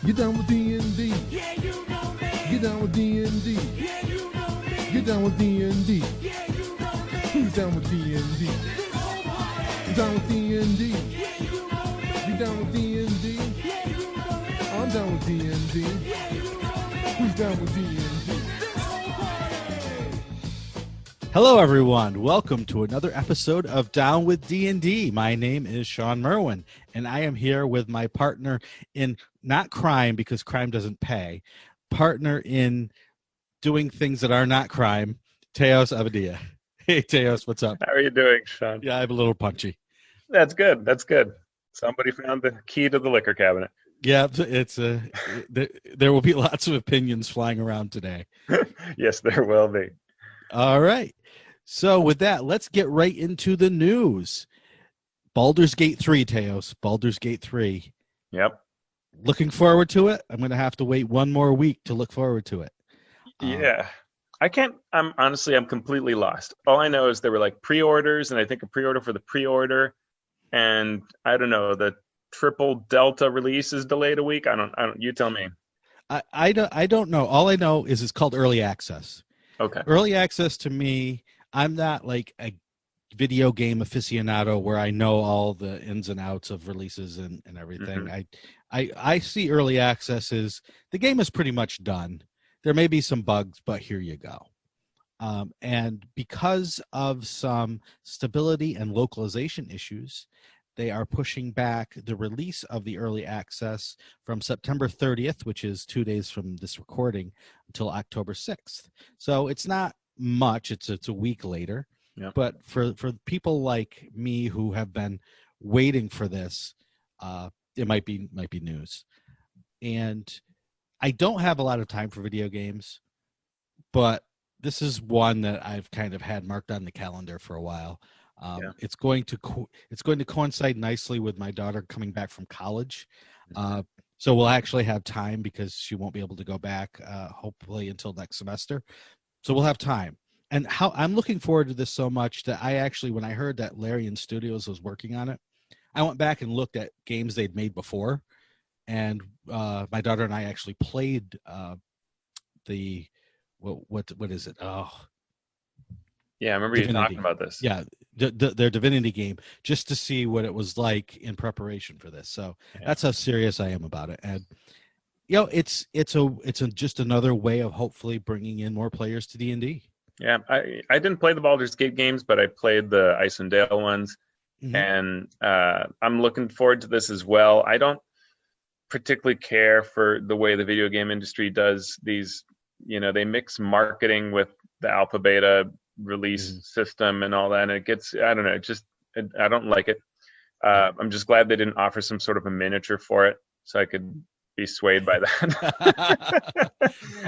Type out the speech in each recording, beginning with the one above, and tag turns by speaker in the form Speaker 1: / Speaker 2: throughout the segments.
Speaker 1: Get down with D&D.
Speaker 2: Yeah, you know me.
Speaker 1: Get down with D&D.
Speaker 2: Yeah, you know me.
Speaker 1: Get down with D&D.
Speaker 2: Yeah, you know me.
Speaker 1: Who's down with D&D?
Speaker 2: This whole party.
Speaker 1: Down with D&D.
Speaker 2: Yeah, you know me.
Speaker 1: You down with D&D?
Speaker 2: Yeah, you know me.
Speaker 1: I'm down with D&D.
Speaker 2: Yeah, you know me.
Speaker 1: Who's down with D&D?
Speaker 2: This whole party.
Speaker 3: Hello, everyone. Welcome to another episode of Down with D&D. My name is Sean Merwin, and I am here with my partner in not crime, because crime doesn't pay, partner in doing things that are not crime, Teos Abadia. Hey, Teos, what's up?
Speaker 4: How are you doing, Sean?
Speaker 3: Yeah, I'm a little punchy.
Speaker 4: That's good. That's good. Somebody found the key to the liquor cabinet.
Speaker 3: Yeah, there will be lots of opinions flying around today.
Speaker 4: Yes, there will be.
Speaker 3: All right. So with that, let's get right into the news. Baldur's Gate 3, Teos. Baldur's Gate 3.
Speaker 4: Yep.
Speaker 3: Looking forward to it. I'm going to have to wait one more week to look forward to it.
Speaker 4: Yeah. I'm completely lost. All I know is there were like pre-orders, and I think a pre-order for the pre-order, and I don't know, the triple Delta release is delayed a week. I don't, you tell me.
Speaker 3: I don't know. All I know is it's called early access.
Speaker 4: Okay.
Speaker 3: Early access to me, I'm not like a video game aficionado where I know all the ins and outs of releases and everything.
Speaker 4: Mm-hmm.
Speaker 3: I see early access as the game is pretty much done. There may be some bugs, but here you go. And because of some stability and localization issues, they are pushing back the release of the early access from September 30th, which is 2 days from this recording, until October 6th. So it's not much. It's a week later.
Speaker 4: Yep.
Speaker 3: But for people like me who have been waiting for this, it might be news. And I don't have a lot of time for video games, but this is one that I've kind of had marked on the calendar for a while. It's going to coincide nicely with my daughter coming back from college. So we'll actually have time because she won't be able to go back, hopefully until next semester. So we'll have time. And I'm looking forward to this so much that I actually, when I heard that Larian Studios was working on it, I went back and looked at games they'd made before. And my daughter and I actually played what is it? Oh,
Speaker 4: yeah, I remember
Speaker 3: Divinity.
Speaker 4: you talking about this.
Speaker 3: Yeah, their Divinity game, just to see what it was like in preparation for this. So that's how serious I am about it. And it's just another way of hopefully bringing in more players to D&D.
Speaker 4: Yeah, I didn't play the Baldur's Gate games, but I played the Icewind Dale ones, and I'm looking forward to this as well. I don't particularly care for the way the video game industry does these. They mix marketing with the alpha beta release system and all that, and it gets, I don't know, I don't like it. I'm just glad they didn't offer some sort of a miniature for it so I could be swayed by that.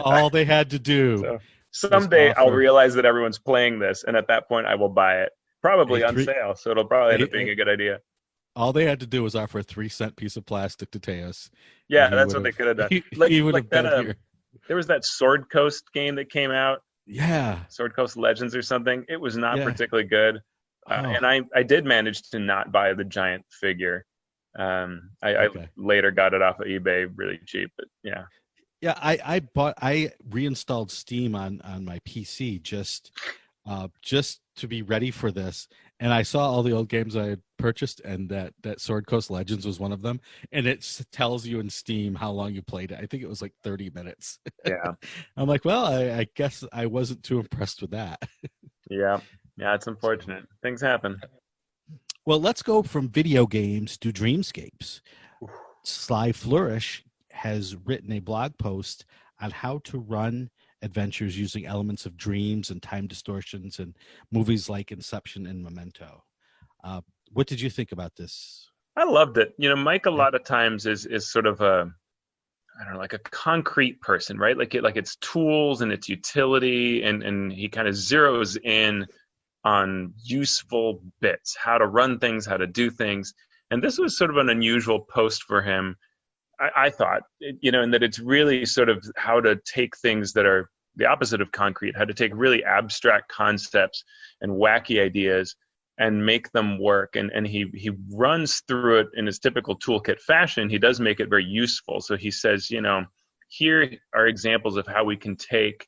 Speaker 3: All they had to do.
Speaker 4: So someday I'll realize that everyone's playing this, and at that point I will buy it, probably on sale, so it'll probably end up being a good idea.
Speaker 3: All they had to do was offer a 3-cent piece of plastic to Teos.
Speaker 4: Yeah, that's what they could have done.
Speaker 3: He would have been here.
Speaker 4: There was that Sword Coast game that came out.
Speaker 3: Yeah.
Speaker 4: Sword Coast Legends or something. It was not particularly good. And I did manage to not buy the giant figure. I later got it off of eBay really cheap, but yeah.
Speaker 3: Yeah, I reinstalled Steam on my PC just to be ready for this. And I saw all the old games I had purchased, and that Sword Coast Legends was one of them. And it tells you in Steam how long you played it. I think it was like 30 minutes.
Speaker 4: Yeah.
Speaker 3: I'm like, well, I guess I wasn't too impressed with that.
Speaker 4: Yeah, it's unfortunate. Things happen.
Speaker 3: Well, let's go from video games to dreamscapes. Sly Flourish has written a blog post on how to run adventures using elements of dreams and time distortions and movies like Inception and Memento. What did you think about this?
Speaker 4: I loved it. Mike a lot of times is sort of like a concrete person, right? Like it's tools and its utility, and he kind of zeroes in on useful bits, how to run things, how to do things. And this was sort of an unusual post for him, I thought, and that it's really sort of how to take things that are the opposite of concrete, how to take really abstract concepts and wacky ideas and make them work. And he runs through it in his typical toolkit fashion. He does make it very useful. So he says, here are examples of how we can take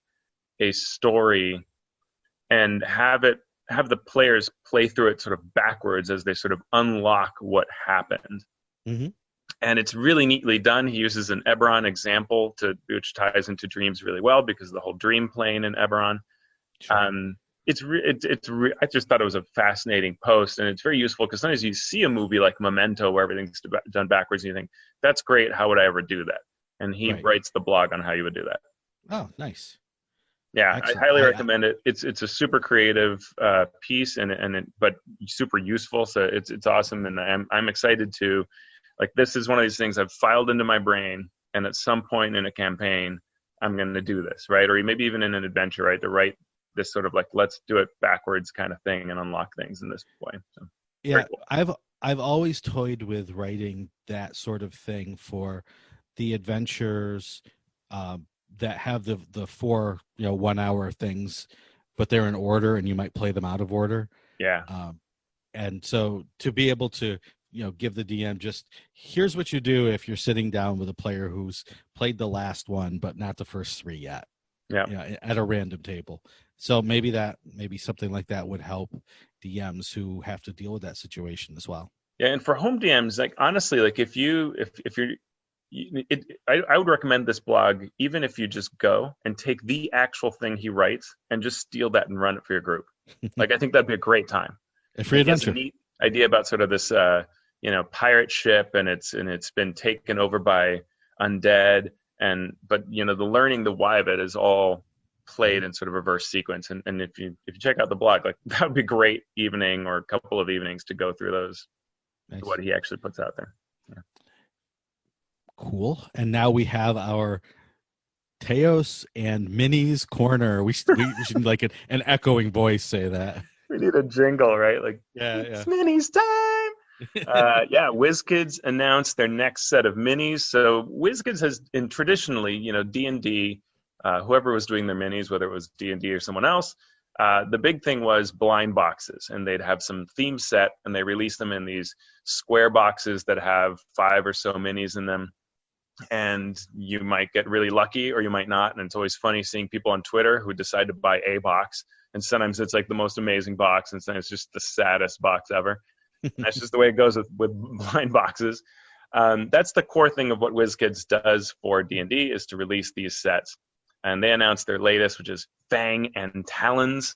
Speaker 4: a story and have the players play through it sort of backwards as they sort of unlock what happened.
Speaker 3: Mm-hmm.
Speaker 4: And it's really neatly done. He uses an Eberron example which ties into dreams really well because of the whole dream plane in Eberron.
Speaker 3: Sure.
Speaker 4: I just thought it was a fascinating post, and it's very useful because sometimes you see a movie like Memento where everything's done backwards, and you think, that's great. How would I ever do that? And he writes the blog on how you would do that.
Speaker 3: Oh, nice.
Speaker 4: Yeah,
Speaker 3: Excellent.
Speaker 4: I highly recommend it. It's a super creative piece, but super useful. So it's awesome, and I'm excited to. Like, this is one of these things I've filed into my brain, and at some point in a campaign, I'm going to do this, right? Or maybe even in an adventure, right? To write this sort of like, let's do it backwards kind of thing and unlock things in this way. So,
Speaker 3: yeah,
Speaker 4: cool.
Speaker 3: I've always toyed with writing that sort of thing for the adventures that have the 4 1 hour things, but they're in order, and you might play them out of order.
Speaker 4: Yeah.
Speaker 3: And so to be able to give the DM just, here's what you do if you're sitting down with a player who's played the last one but not the first 3 yet.
Speaker 4: Yeah.
Speaker 3: At a random table. So maybe something like that would help DMs who have to deal with that situation as well.
Speaker 4: Yeah, and for home DMs, like, honestly, like if you're I would recommend this blog even if you just go and take the actual thing he writes and just steal that and run it for your group. Like, I think that'd be a great time.
Speaker 3: A free adventure.
Speaker 4: A neat idea about sort of this pirate ship, and it's been taken over by undead, but the learning the why of it is all played in sort of reverse sequence. And if you check out the blog, like, that would be a great evening or a couple of evenings to go through those. Nice. What he actually puts out there. Yeah.
Speaker 3: Cool. And now we have our Teos and Minnie's corner. We should like an echoing voice say that.
Speaker 4: We need a jingle, right? Like, it's Minnie's time. WizKids announced their next set of minis. So WizKids has traditionally, D&D, whoever was doing their minis, whether it was D&D or someone else, the big thing was blind boxes, and they'd have some theme set, and they release them in these square boxes that have 5 or so minis in them. And you might get really lucky or you might not. And it's always funny seeing people on Twitter who decide to buy a box. And sometimes it's like the most amazing box, and sometimes it's just the saddest box ever. That's just the way it goes with blind boxes. That's the core thing of what WizKids does for D&D, is to release these sets. And they announced their latest, which is Fang and Talons.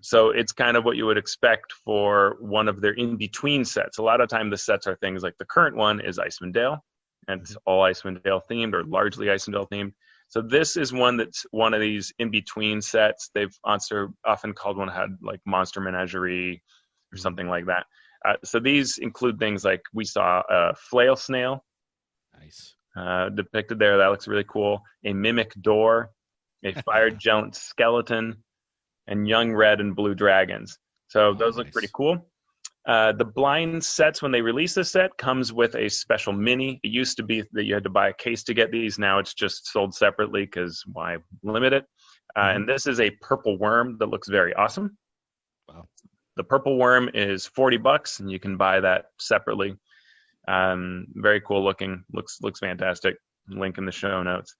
Speaker 4: So it's kind of what you would expect for one of their in-between sets. A lot of time the sets are things like the current one is Icewind Dale, and it's all Icewind Dale themed or largely Icewind Dale themed. So this is one that's one of these in-between sets. They've also often called one had like Monster Menagerie or something like that. So these include things like we saw a flail snail.
Speaker 3: Nice.
Speaker 4: Depicted there. That looks really cool. A mimic door, a fire giant skeleton, and young red and blue dragons. So those look pretty cool. The blind sets, when they release a set, comes with a special mini. It used to be that you had to buy a case to get these. Now it's just sold separately because why limit it? And this is a purple worm that looks very awesome.
Speaker 3: Wow. The
Speaker 4: purple worm is $40, and you can buy that separately. Very cool looking. Looks fantastic. Link in the show notes.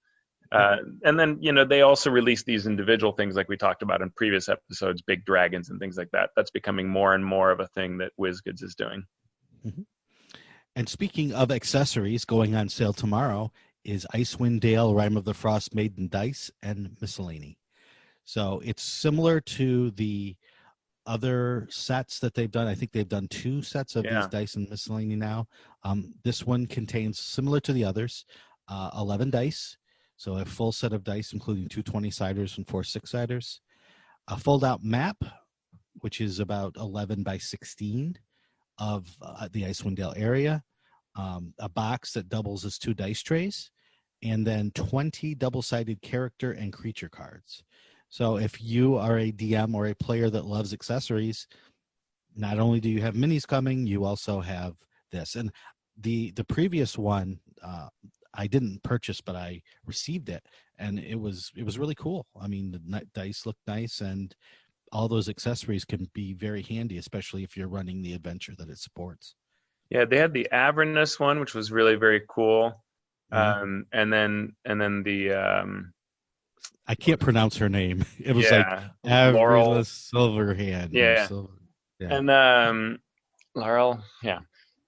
Speaker 4: And then, they also release these individual things like we talked about in previous episodes, big dragons and things like that. That's becoming more and more of a thing that WizKids is doing.
Speaker 3: Mm-hmm. And speaking of accessories, going on sale tomorrow is Icewind Dale, Rime of the Frostmaiden dice and Miscellany. So it's similar to the other sets that they've done. I think they've done 2 sets of these dice and Miscellany now. This one contains, similar to the others, 11 dice. So a full set of dice, including 2 20-siders and 4 6-siders. A fold-out map, which is about 11 by 16 of the Icewind Dale area. A box that doubles as 2 dice trays. And then 20 double-sided character and creature cards. So if you are a DM or a player that loves accessories, not only do you have minis coming, you also have this. And the previous one, I didn't purchase, but I received it, and it was really cool. I mean, the dice looked nice, and all those accessories can be very handy, especially if you're running the adventure that it supports.
Speaker 4: Yeah, they had the Avernus one, which was really very cool.
Speaker 3: Mhm.
Speaker 4: And then the
Speaker 3: I can't pronounce her name. It was like
Speaker 4: yeah, Laurel.
Speaker 3: Averyllis Silverhand or
Speaker 4: Yeah,
Speaker 3: Silver. Yeah.
Speaker 4: and Laurel. Yeah.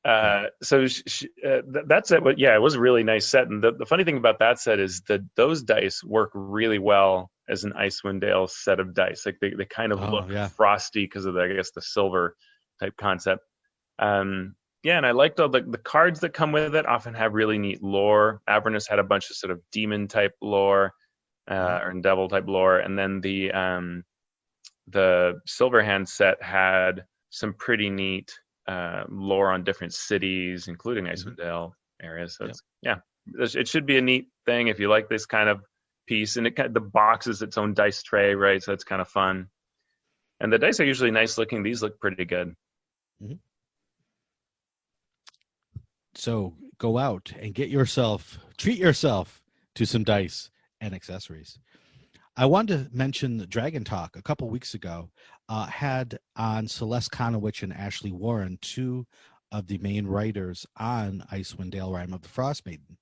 Speaker 3: Yeah.
Speaker 4: So that set, yeah, it was a really nice set. And the funny thing about that set is that those dice work really well as an Icewind Dale set of dice. Like they kind of
Speaker 3: Oh,
Speaker 4: look
Speaker 3: yeah.
Speaker 4: frosty because of I guess the silver type concept. Yeah, and I liked all the cards that come with it. Often have really neat lore. Avernus had a bunch of sort of demon type lore, or devil type lore, and then the Silverhand set had some pretty neat lore on different cities, including Icewind Dale areas. So it should be a neat thing if you like this kind of piece. And the box is its own dice tray, right? So it's kind of fun. And the dice are usually nice looking. These look pretty good.
Speaker 3: Mhm. So go out and treat yourself to some dice and accessories. I wanted to mention the Dragon Talk a couple weeks ago had on Celeste, Conowich, and Ashley Warren, two of the main writers on Icewind Dale Rime of the Frostmaiden.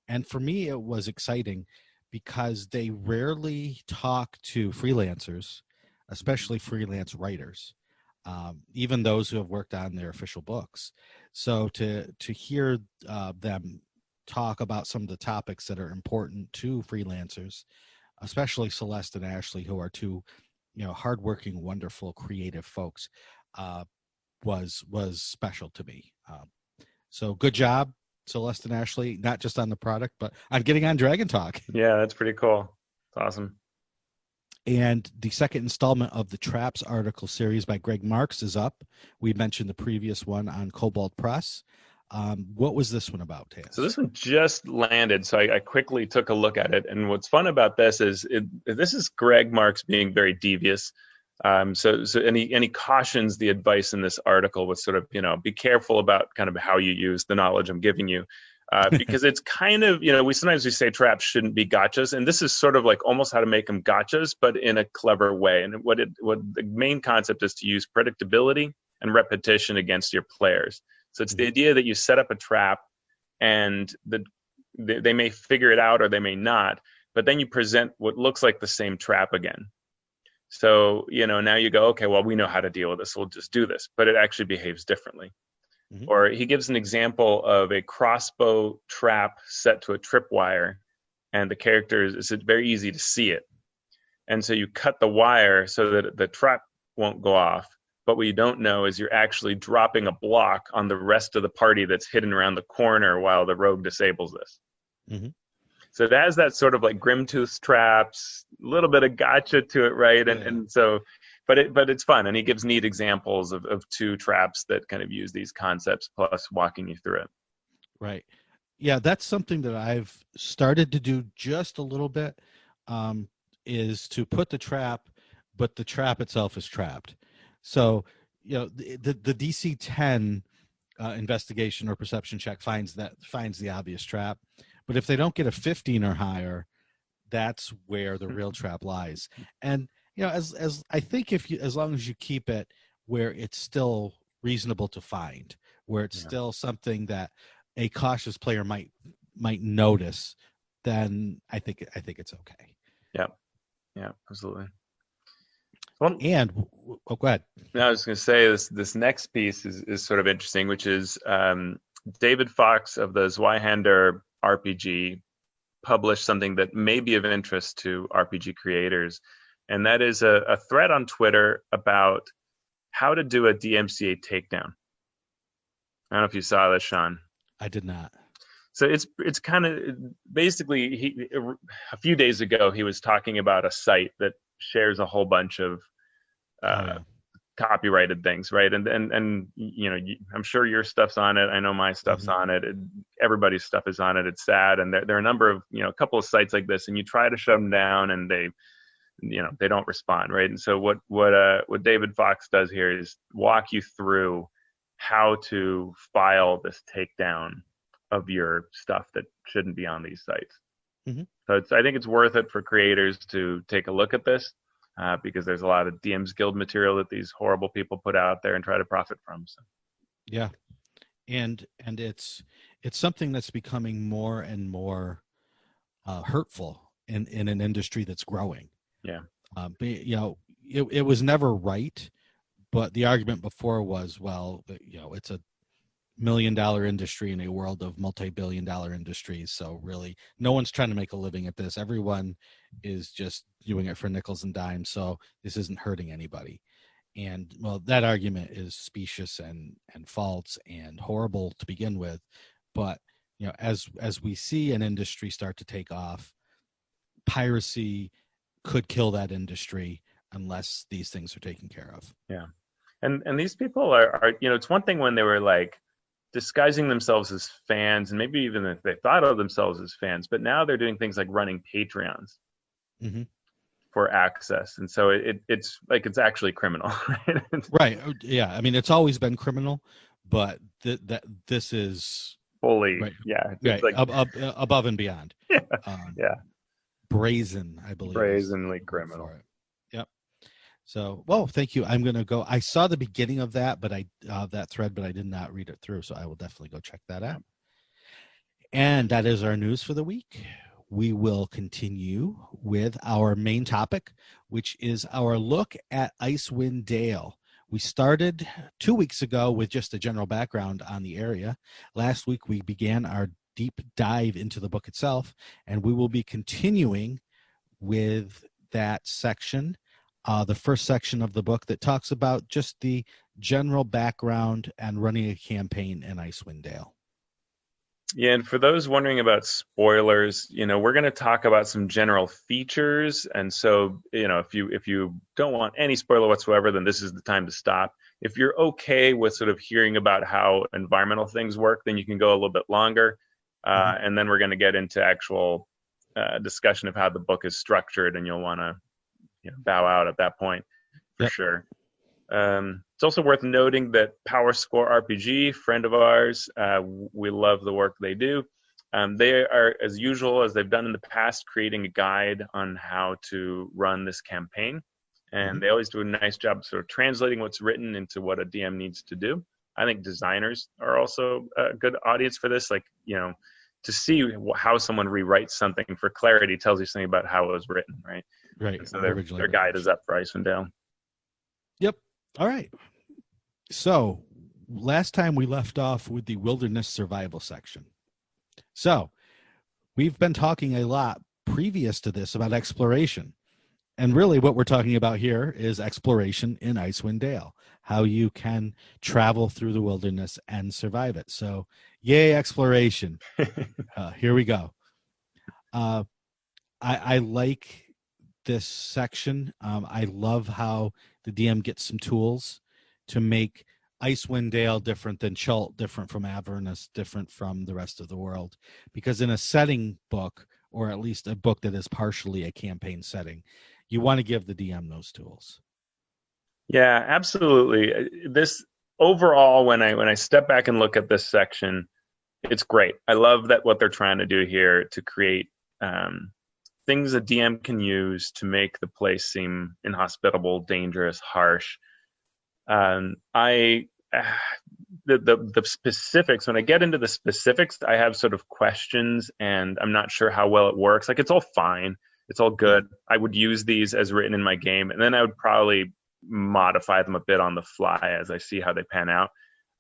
Speaker 3: And for me, it was exciting because they rarely talk to freelancers, especially freelance writers, even those who have worked on their official books. So to hear them talk about some of the topics that are important to freelancers, especially Celeste and Ashley, who are two, hardworking, wonderful, creative folks, was special to me. So good job, Celeste and Ashley, not just on the product, but on getting on Dragon Talk.
Speaker 4: Yeah, that's pretty cool. It's awesome.
Speaker 3: And the second installment of the Traps article series by Greg Marks is up. We mentioned the previous one on Cobalt Press. What was this one about, Tails?
Speaker 4: So this one just landed, so I quickly took a look at it. And what's fun about this is this is Greg Marks being very devious. And he cautions the advice in this article with sort of, be careful about kind of how you use the knowledge I'm giving you. Because it's kind of, we say traps shouldn't be gotchas, and this is sort of like almost how to make them gotchas, but in a clever way. And what the main concept is to use predictability and repetition against your players. So it's the idea that you set up a trap, and they may figure it out or they may not, but then you present what looks like the same trap again. So now you go, okay, well, we know how to deal with this, we'll just do this, but it actually behaves differently. Mm-hmm. Or he gives an example of a crossbow trap set to a tripwire, and the characters, it's very easy to see it. And so you cut the wire so that the trap won't go off. But what you don't know is you're actually dropping a block on the rest of the party that's hidden around the corner while the rogue disables this. Mm-hmm. So it has that sort of like Grimtooth traps, a little bit of gotcha to it, right? And so... But it's fun, and he gives neat examples of two traps that kind of use these concepts, plus walking you through it.
Speaker 3: Right. Yeah, that's something that I've started to do just a little bit, is to put the trap, but the trap itself is trapped. So, the DC 10 investigation or perception check finds the obvious trap, but if they don't get a 15 or higher, that's where the real trap lies. And as I think as long as you keep it where it's still reasonable to find, where it's still something that a cautious player might notice, then I think it's okay.
Speaker 4: Yeah, absolutely. Well,
Speaker 3: and go ahead.
Speaker 4: I was going to say this next piece is sort of interesting, which is David Fox of the Zweihander RPG published something that may be of interest to RPG creators. And that is a thread on Twitter about how to do a DMCA takedown. I don't know if you saw this, Sean.
Speaker 3: I did not.
Speaker 4: So it's kind of basically a few days ago he was talking about a site that shares a whole bunch of copyrighted things, right? And I'm sure your stuff's on it. I know my stuff's on it. Everybody's stuff is on it. It's sad, and there are a number of a couple of sites like this, and you try to shut them down, and they don't respond, right? And so what David Fox does here is walk you through how to file this takedown of your stuff that shouldn't be on these sites. Mm-hmm. So I think it's worth it for creators to take a look at this. because there's a lot of DMs Guild material that these horrible people put out there and try to profit from. So.
Speaker 3: Yeah, and it's something that's becoming more and more hurtful in an industry that's growing.
Speaker 4: Yeah.
Speaker 3: But, it was never right, but the argument before was, well, it's a $1 million industry in a world of multi-billion-dollar industries. So really, no one's trying to make a living at this. Everyone is just doing it for nickels and dimes. So this isn't hurting anybody. And well, that argument is specious and false and horrible to begin with. But as we see an industry start to take off, piracy could kill that industry unless these things are taken care of.
Speaker 4: Yeah. And these people are it's one thing when they were like disguising themselves as fans, and maybe even if they thought of themselves as fans, but now they're doing things like running Patreons for access. And so it's like, it's actually criminal. Right.
Speaker 3: Right. Yeah. I mean, it's always been criminal, but this is
Speaker 4: fully,
Speaker 3: right.
Speaker 4: Yeah.
Speaker 3: Right.
Speaker 4: Like,
Speaker 3: above and beyond.
Speaker 4: Yeah.
Speaker 3: Yeah. Brazen, I believe.
Speaker 4: Brazenly criminal.
Speaker 3: Yep. So, well, thank you. I'm going to go. I saw the beginning of that, but that thread, but I did not read it through. So I will definitely go check that out. And that is our news for the week. We will continue with our main topic, which is our look at Icewind Dale. We started 2 weeks ago with just a general background on the area. Last week, we began our deep dive into the book itself, and we will be continuing with that section, the first section of the book that talks about just the general background and running a campaign in Icewind Dale.
Speaker 4: Yeah, and for those wondering about spoilers, we're going to talk about some general features. And so, if you don't want any spoiler whatsoever, then this is the time to stop. If you're okay with sort of hearing about how environmental things work, then you can go a little bit longer. And then we're going to get into actual discussion of how the book is structured, and you'll want to bow out at that point for sure. It's also worth noting that Power Score RPG, friend of ours, we love the work they do. They are, as usual, as they've done in the past, creating a guide on how to run this campaign. And they always do a nice job of sort of translating what's written into what a DM needs to do. I think designers are also a good audience for this. Like, to see how someone rewrites something for clarity tells you something about how it was written, right?
Speaker 3: Right.
Speaker 4: And so their guide is up for Icewind Dale.
Speaker 3: Yep. All right. So last time we left off with the wilderness survival section. So we've been talking a lot previous to this about exploration. And really what we're talking about here is exploration in Icewind Dale, how you can travel through the wilderness and survive it. So yay, exploration. Here we go. I like this section. I love how the DM gets some tools to make Icewind Dale different than Chult, different from Avernus, different from the rest of the world. Because in a setting book, or at least a book that is partially a campaign setting, you want to give the DM those tools.
Speaker 4: Yeah, absolutely. This overall, when I step back and look at this section, it's great. I love that what they're trying to do here to create things a DM can use to make the place seem inhospitable, dangerous, harsh. The specifics, when I get into the specifics, I have sort of questions, and I'm not sure how well it works. Like, it's all fine. It's all good. I would use these as written in my game, and then I would probably modify them a bit on the fly as I see how they pan out.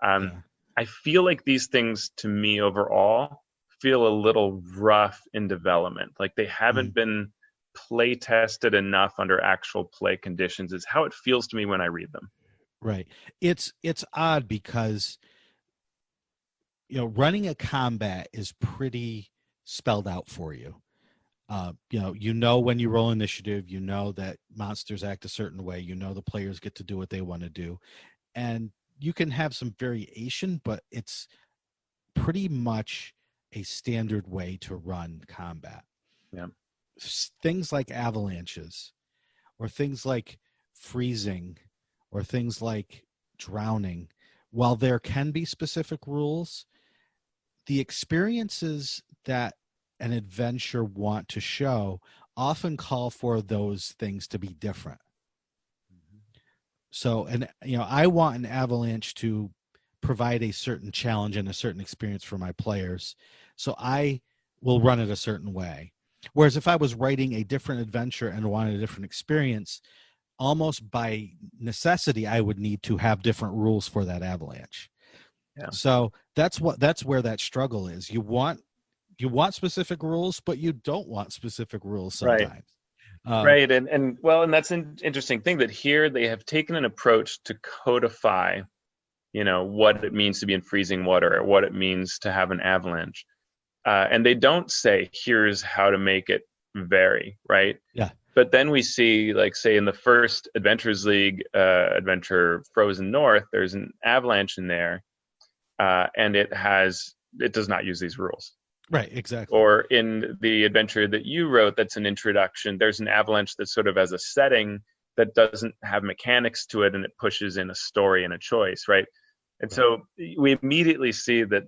Speaker 4: I feel like these things, to me, overall, feel a little rough in development. Like they haven't been play tested enough under actual play conditions, is how it feels to me when I read them. Right.
Speaker 3: It's odd because, running a combat is pretty spelled out for you. When you roll initiative, that monsters act a certain way, the players get to do what they want to do, and you can have some variation, but it's pretty much a standard way to run combat.
Speaker 4: Yeah.
Speaker 3: Things like avalanches, or things like freezing, or things like drowning, while there can be specific rules, the experiences that an adventure want to show often call for those things to be different. So, and I want an avalanche to provide a certain challenge and a certain experience for my players. So I will run it a certain way. Whereas if I was writing a different adventure and wanted a different experience, almost by necessity, I would need to have different rules for that avalanche.
Speaker 4: Yeah.
Speaker 3: So that's where that struggle is. You want specific rules, but you don't want specific rules sometimes.
Speaker 4: Right. And that's an interesting thing that here they have taken an approach to codify, what it means to be in freezing water or what it means to have an avalanche. And they don't say, here's how to make it vary, right?
Speaker 3: Yeah.
Speaker 4: But then we see, like, say, in the first Adventures League adventure, Frozen North, there's an avalanche in there, and it does not use these rules.
Speaker 3: Right, exactly.
Speaker 4: Or in the adventure that you wrote, that's an introduction, there's an avalanche that sort of has a setting that doesn't have mechanics to it, and it pushes in a story and a choice, right? And so we immediately see that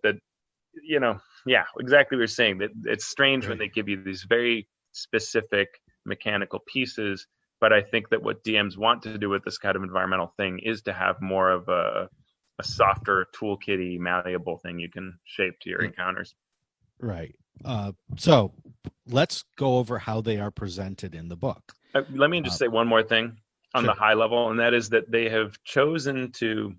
Speaker 4: exactly what you're saying, that it's strange when they give you these very specific mechanical pieces, but I think that what DMs want to do with this kind of environmental thing is to have more of a softer, toolkitty, malleable thing you can shape to your encounters.
Speaker 3: Right. So let's go over how they are presented in the book.
Speaker 4: Let me just say one more thing on the high level, and that is that they have chosen to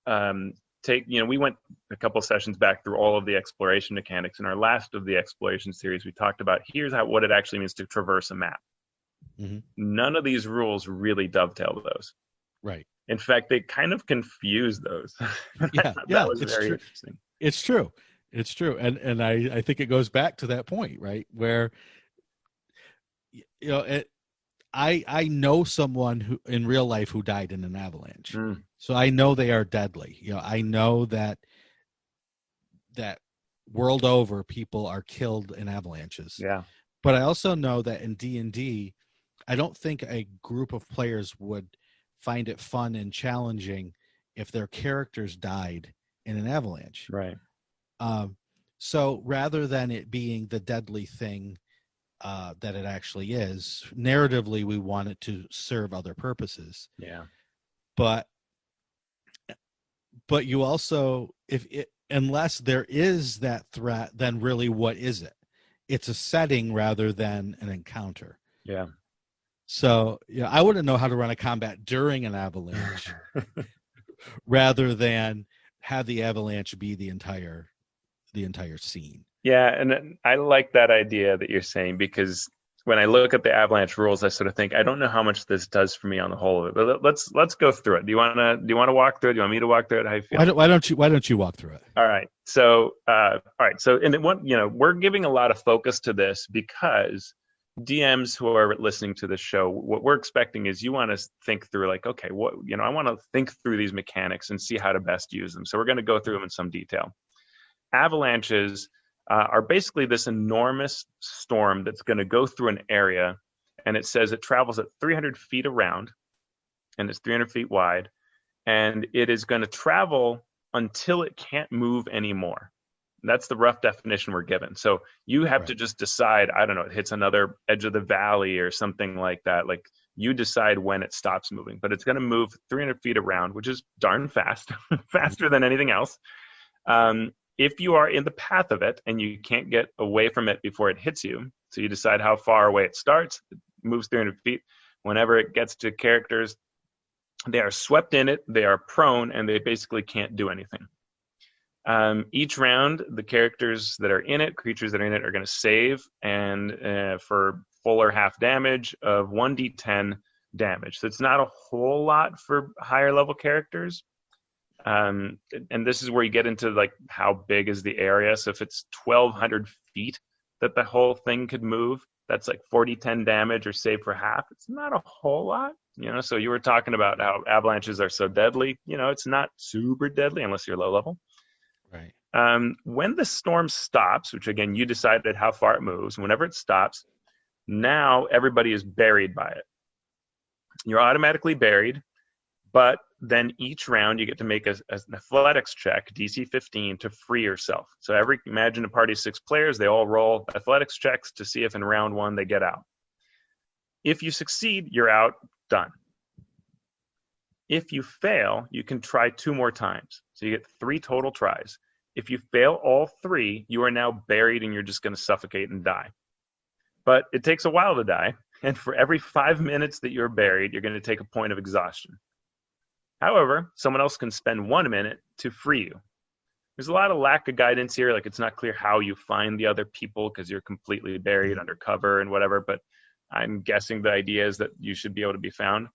Speaker 4: we went a couple sessions back through all of the exploration mechanics. In our last of the exploration series, we talked about what it actually means to traverse a map. Mm-hmm. None of these rules really dovetail those.
Speaker 3: Right.
Speaker 4: In fact, they kind of confuse those.
Speaker 3: That was
Speaker 4: very interesting.
Speaker 3: It's true. It's true. And I think it goes back to that point, right? Where, I know someone who in real life who died in an avalanche. Mm. So I know they are deadly. I know that world over people are killed in avalanches.
Speaker 4: Yeah.
Speaker 3: But I also know that in D&D, I don't think a group of players would find it fun and challenging if their characters died in an avalanche.
Speaker 4: Right.
Speaker 3: So rather than it being the deadly thing that it actually is, narratively, we want it to serve other purposes.
Speaker 4: Yeah.
Speaker 3: But you also, unless there is that threat, then really what is it? It's a setting rather than an encounter.
Speaker 4: Yeah.
Speaker 3: So I wouldn't know how to run a combat during an avalanche rather than have the avalanche be the entire scene.
Speaker 4: Yeah, and I like that idea that you're saying, because when I look at the avalanche rules, I sort of think, I don't know how much this does for me on the whole of it. But let's go through it. Do you want to walk through it? Do you want me to walk through it? How you feel?
Speaker 3: Why don't you walk through it?
Speaker 4: All right. So we're giving a lot of focus to this because DMs who are listening to the show, what we're expecting is you want to think through, like, okay, I want to think through these mechanics and see how to best use them. So we're going to go through them in some detail. Avalanches are basically this enormous storm that's going to go through an area, and it says it travels at 300 feet around, and it's 300 feet wide, and it is going to travel until it can't move anymore. That's the rough definition we're given. So you have to just decide, I don't know, it hits another edge of the valley or something like that. Like, you decide when it stops moving, but it's going to move 300 feet around, which is darn fast, faster than anything else. If you are in the path of it and you can't get away from it before it hits you, so you decide how far away it starts, it moves 300 feet. Whenever it gets to characters, they are swept in it, they are prone, and they basically can't do anything. Each round, the characters that are in it, creatures that are in it, are going to save, and for full or half damage of 1d10 damage. So it's not a whole lot for higher level characters. And this is where you get into, like, how big is the area. So if it's 1,200 feet that the whole thing could move, that's like 40-10 damage or save for half. It's not a whole lot, so you were talking about how avalanches are so deadly. It's not super deadly unless you're low level.
Speaker 3: Right.
Speaker 4: When the storm stops, which again, you decided how far it moves, whenever it stops, now everybody is buried by it. You're automatically buried, but then each round you get to make an athletics check, DC 15, to free yourself. So imagine a party of 6 players, they all roll athletics checks to see if in round 1 they get out. If you succeed, you're out, done. If you fail, you can try 2 more times. So you get 3 total tries. If you fail all 3, you are now buried and you're just going to suffocate and die. But it takes a while to die. And for every 5 minutes that you're buried, you're going to take a point of exhaustion. However, someone else can spend 1 minute to free you. There's a lot of lack of guidance here. Like, it's not clear how you find the other people because you're completely buried under cover and whatever. But I'm guessing the idea is that you should be able to be found.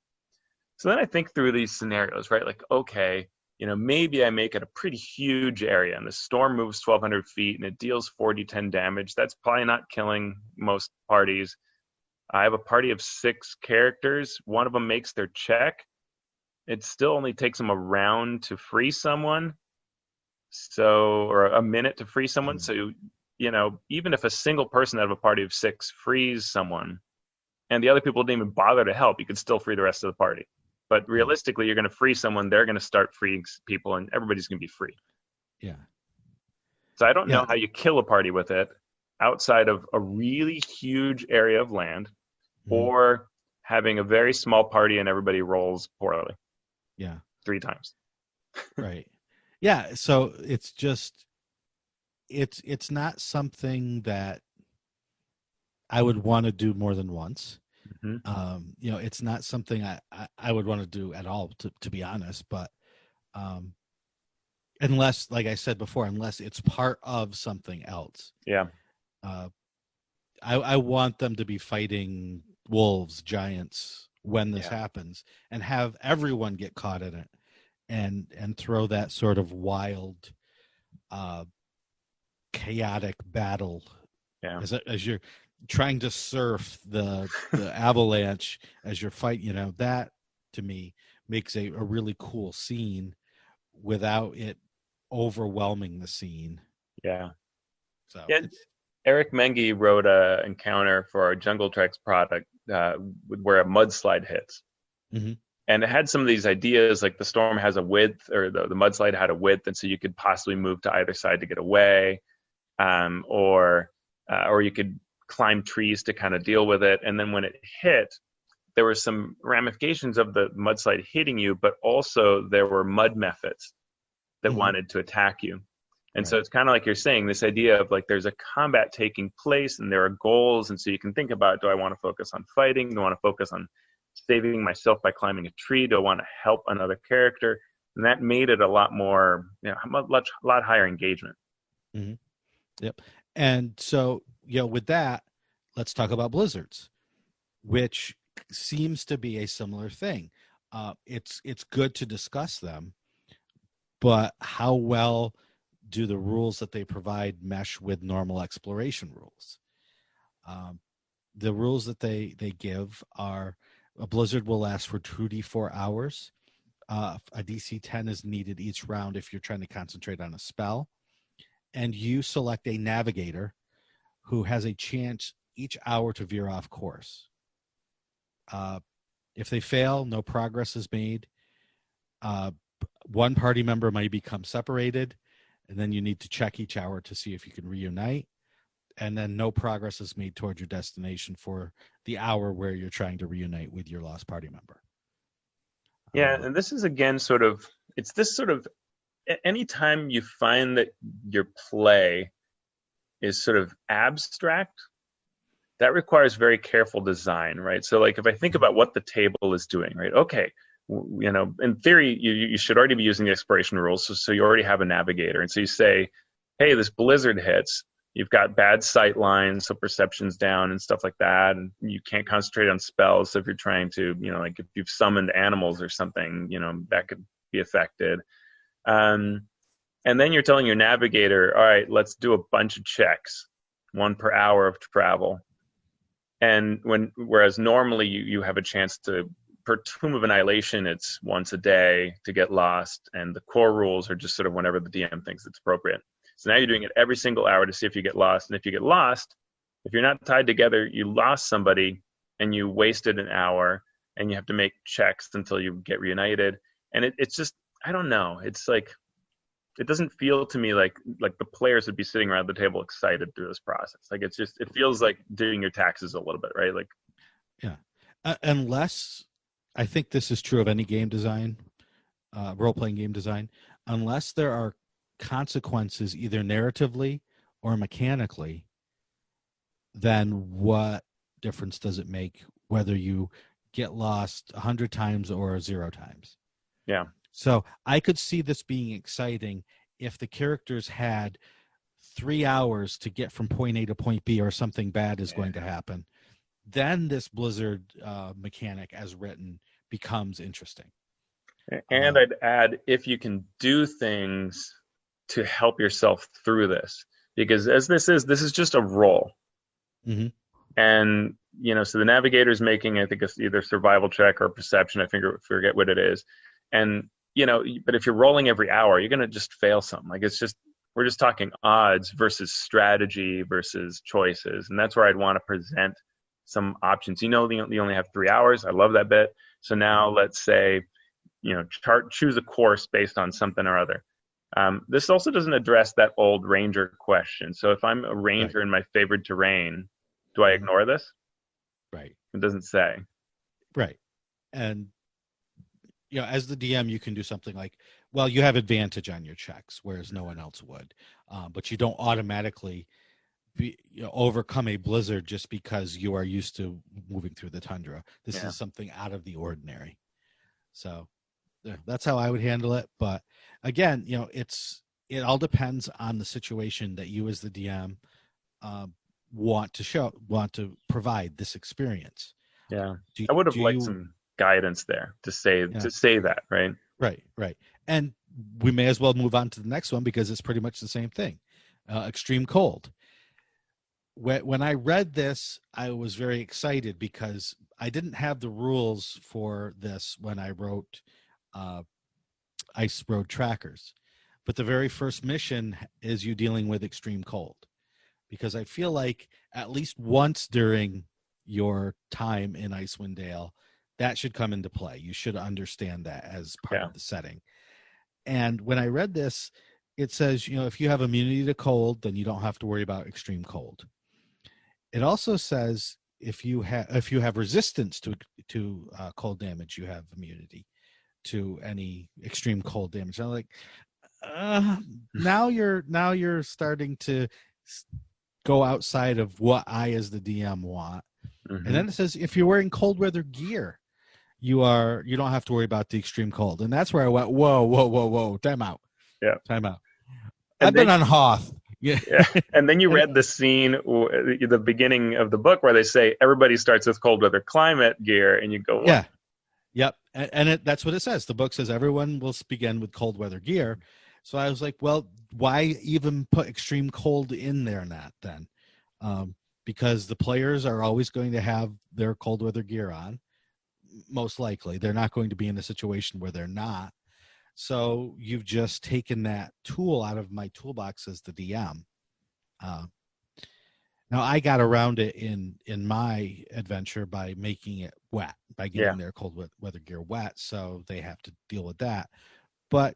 Speaker 4: So then I think through these scenarios, right? Like, okay, maybe I make it a pretty huge area and the storm moves 1,200 feet and it deals 40-10 damage. That's probably not killing most parties. I have a party of 6 characters. One of them makes their check. It still only takes them a round to free someone. Or a minute to free someone. So, even if a single person out of a party of 6 frees someone and the other people didn't even bother to help, you could still free the rest of the party. But realistically, you're going to free someone, they're going to start freeing people, and everybody's going to be free.
Speaker 3: Yeah.
Speaker 4: So I don't know how you kill a party with it outside of a really huge area of land or having a very small party and everybody rolls poorly.
Speaker 3: Yeah.
Speaker 4: 3 times.
Speaker 3: Right. Yeah. So it's just, it's not something that I would want to do more than once. It's not something I would want to do at all, to be honest, but unless, like I said before, unless it's part of something else.
Speaker 4: Yeah.
Speaker 3: I want them to be fighting wolves, giants when this happens, and have everyone get caught in it and throw that sort of wild, chaotic battle as you're trying to surf the avalanche as you're fighting. That to me makes a really cool scene without it overwhelming the scene.
Speaker 4: Yeah.
Speaker 3: So
Speaker 4: Eric Mengi wrote a encounter for our Jungle Treks product where a mudslide hits. And it had some of these ideas, like the storm has a width, or the mudslide had a width, and so you could possibly move to either side to get away, or you could climb trees to kind of deal with it. And then when it hit, there were some ramifications of the mudslide hitting you, but also there were mud methods that wanted to attack you. And so it's kind of like you're saying, this idea of like there's a combat taking place and there are goals. And so you can think about, do I want to focus on fighting? Do I want to focus on saving myself by climbing a tree? Do I want to help another character? And that made it a lot more, a lot higher engagement.
Speaker 3: Yep. And so, with that, let's talk about blizzards, which seems to be a similar thing. It's good to discuss them, but how well do the rules that they provide mesh with normal exploration rules? The rules that they give are: a blizzard will last for 2d4 hours. A DC 10 is needed each round if you're trying to concentrate on a spell. And you select a navigator who has a chance each hour to veer off course. If they fail, no progress is made. One party member might become separated, and then you need to check each hour to see if you can reunite. And then no progress is made toward your destination for the hour where you're trying to reunite with your lost party member.
Speaker 4: Yeah, and this is, again, it's this sort of, anytime you find that your play is sort of abstract, that requires very careful design, right? So like if I think about what the table is doing, right? Okay, in theory, you should already be using the exploration rules. So you already have a navigator. And so you say, hey, this blizzard hits. You've got bad sight lines, so perception's down and stuff like that. And you can't concentrate on spells. So if you're trying to, like if you've summoned animals or something, that could be affected. And then you're telling your navigator, all right, let's do a bunch of checks, 1 per hour of travel. And whereas normally you have a chance to, per Tomb of Annihilation, it's once a day to get lost, and the core rules are just sort of whenever the DM thinks it's appropriate. So now you're doing it every single hour to see if you get lost. And if you get lost, if you're not tied together, you lost somebody and you wasted an hour, and you have to make checks until you get reunited. And it's just, I don't know. It's like, it doesn't feel to me like the players would be sitting around the table excited through this process. Like it feels like doing your taxes a little bit, right? Like,
Speaker 3: yeah, unless I think this is true of any game design, role-playing game design, unless there are consequences either narratively or mechanically, then what difference does it make whether you get lost 100 times or 0 times?
Speaker 4: Yeah.
Speaker 3: So I could see this being exciting if the characters had 3 hours to get from point A to point B, or something bad is going to happen. Then this Blizzard mechanic as written becomes interesting.
Speaker 4: And I'd add, if you can do things to help yourself through this, because as this is just a roll.
Speaker 3: Mm-hmm.
Speaker 4: And, so the navigator's making, I think it's either survival check or perception. I forget what it is. And, but if you're rolling every hour, you're going to just fail something. Like we're just talking odds versus strategy versus choices. And that's where I'd want to present some options. You only have 3 hours. I love that bit. So now let's say, choose a course based on something or other. This also doesn't address that old ranger question. So if I'm a ranger in my favored terrain, do I ignore this?
Speaker 3: Right.
Speaker 4: It doesn't say.
Speaker 3: Right. And, as the DM, you can do something like, well, you have advantage on your checks, whereas no one else would. But you don't automatically overcome a blizzard just because you are used to moving through the tundra. This is something out of the ordinary. So that's how I would handle it. But again, it all depends on the situation that you as the DM want to provide this experience.
Speaker 4: Yeah. I would have liked some guidance there to say that, right?
Speaker 3: Right. And we may as well move on to the next one because it's pretty much the same thing. Extreme cold. When I read this, I was very excited because I didn't have the rules for this when I wrote Ice Road Trackers. But the very first mission is you dealing with extreme cold. Because I feel like at least once during your time in Icewind Dale, that should come into play. You should understand that as part of the setting. And when I read this, it says, if you have immunity to cold, then you don't have to worry about extreme cold. It also says if you have resistance to cold damage, you have immunity to any extreme cold damage. I'm like, now you're starting to go outside of what I as the DM want. Mm-hmm. And then it says if you're wearing cold weather gear, you don't have to worry about the extreme cold. And that's where I went, whoa, time out.
Speaker 4: Yeah.
Speaker 3: Time out. I've been on Hoth.
Speaker 4: Yeah. And then you read the scene, the beginning of the book where they say everybody starts with cold weather climate gear, and you go, what?
Speaker 3: Yeah. Yep. And that's what it says. The book says everyone will begin with cold weather gear. So I was like, well, why even put extreme cold in there then? Because the players are always going to have their cold weather gear on. Most likely. They're not going to be in a situation where they're not. So you've just taken that tool out of my toolbox as the DM. Now I got around it in my adventure by making it wet, by getting their cold weather gear wet, so they have to deal with that. But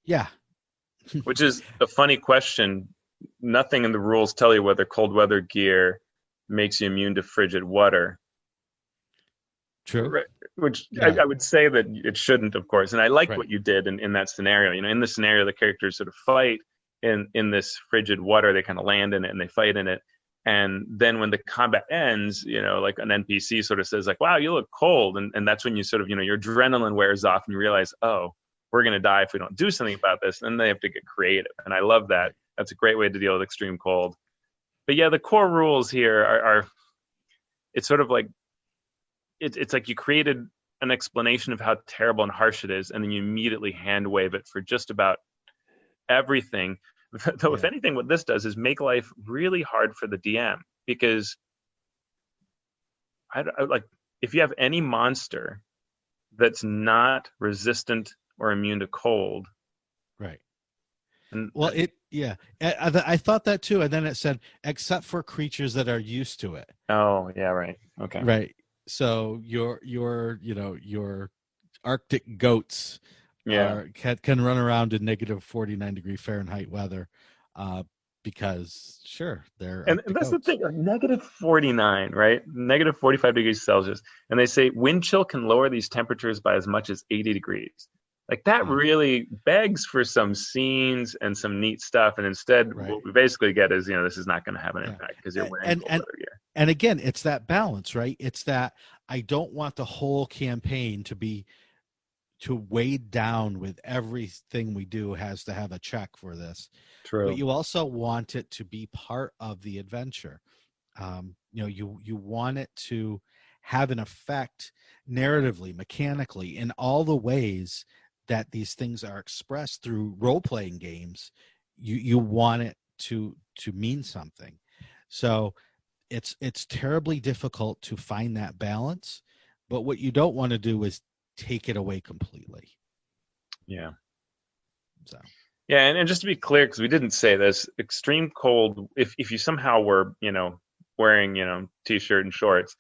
Speaker 3: yeah.
Speaker 4: Which is a funny question. Nothing in the rules tell you whether cold weather gear makes you immune to frigid water.
Speaker 3: True.
Speaker 4: Right. Which I would say that it shouldn't, of course. And I liked what you did in that scenario. In the scenario, the characters sort of fight in this frigid water. They kind of land in it and they fight in it. And then when the combat ends, like an NPC sort of says like, wow, you look cold. And that's when you sort of, your adrenaline wears off and you realize, oh, we're going to die if we don't do something about this. And then they have to get creative. And I love that. That's a great way to deal with extreme cold. But yeah, the core rules here are it's sort of like, it's like you created an explanation of how terrible and harsh it is, and then you immediately hand wave it for just about everything. Though, if anything, what this does is make life really hard for the DM, because I like if you have any monster that's not resistant or immune to cold,
Speaker 3: right?
Speaker 4: And
Speaker 3: well, I thought that too, and then it said except for creatures that are used to it.
Speaker 4: Oh yeah, right. Okay,
Speaker 3: right. So your Arctic goats can run around in -49 degree Fahrenheit weather, because sure, they're
Speaker 4: And
Speaker 3: Arctic
Speaker 4: that's the
Speaker 3: oats.
Speaker 4: thing, like -49, right? -45 degrees Celsius. And they say wind chill can lower these temperatures by as much as 80 degrees. Like that
Speaker 3: Wow.
Speaker 4: really begs for some scenes and some neat stuff. And instead,
Speaker 3: Right.
Speaker 4: what we basically get is, this is not going to have an
Speaker 3: Yeah.
Speaker 4: impact because you're wearing
Speaker 3: And
Speaker 4: cold
Speaker 3: and
Speaker 4: weather gear.
Speaker 3: and again, it's that balance, right? It's that I don't want the whole campaign to weighed down with everything we do has to have a check for this.
Speaker 4: True.
Speaker 3: But you also want it to be part of the adventure. You want it to have an effect narratively, mechanically, in all the ways that these things are expressed through role-playing games. You want it to mean something. So it's terribly difficult to find that balance. But what you don't want to do is take it away completely.
Speaker 4: Yeah.
Speaker 3: So.
Speaker 4: Yeah, and just to be clear, because we didn't say this, extreme cold, if you somehow were, wearing, t-shirt and shorts,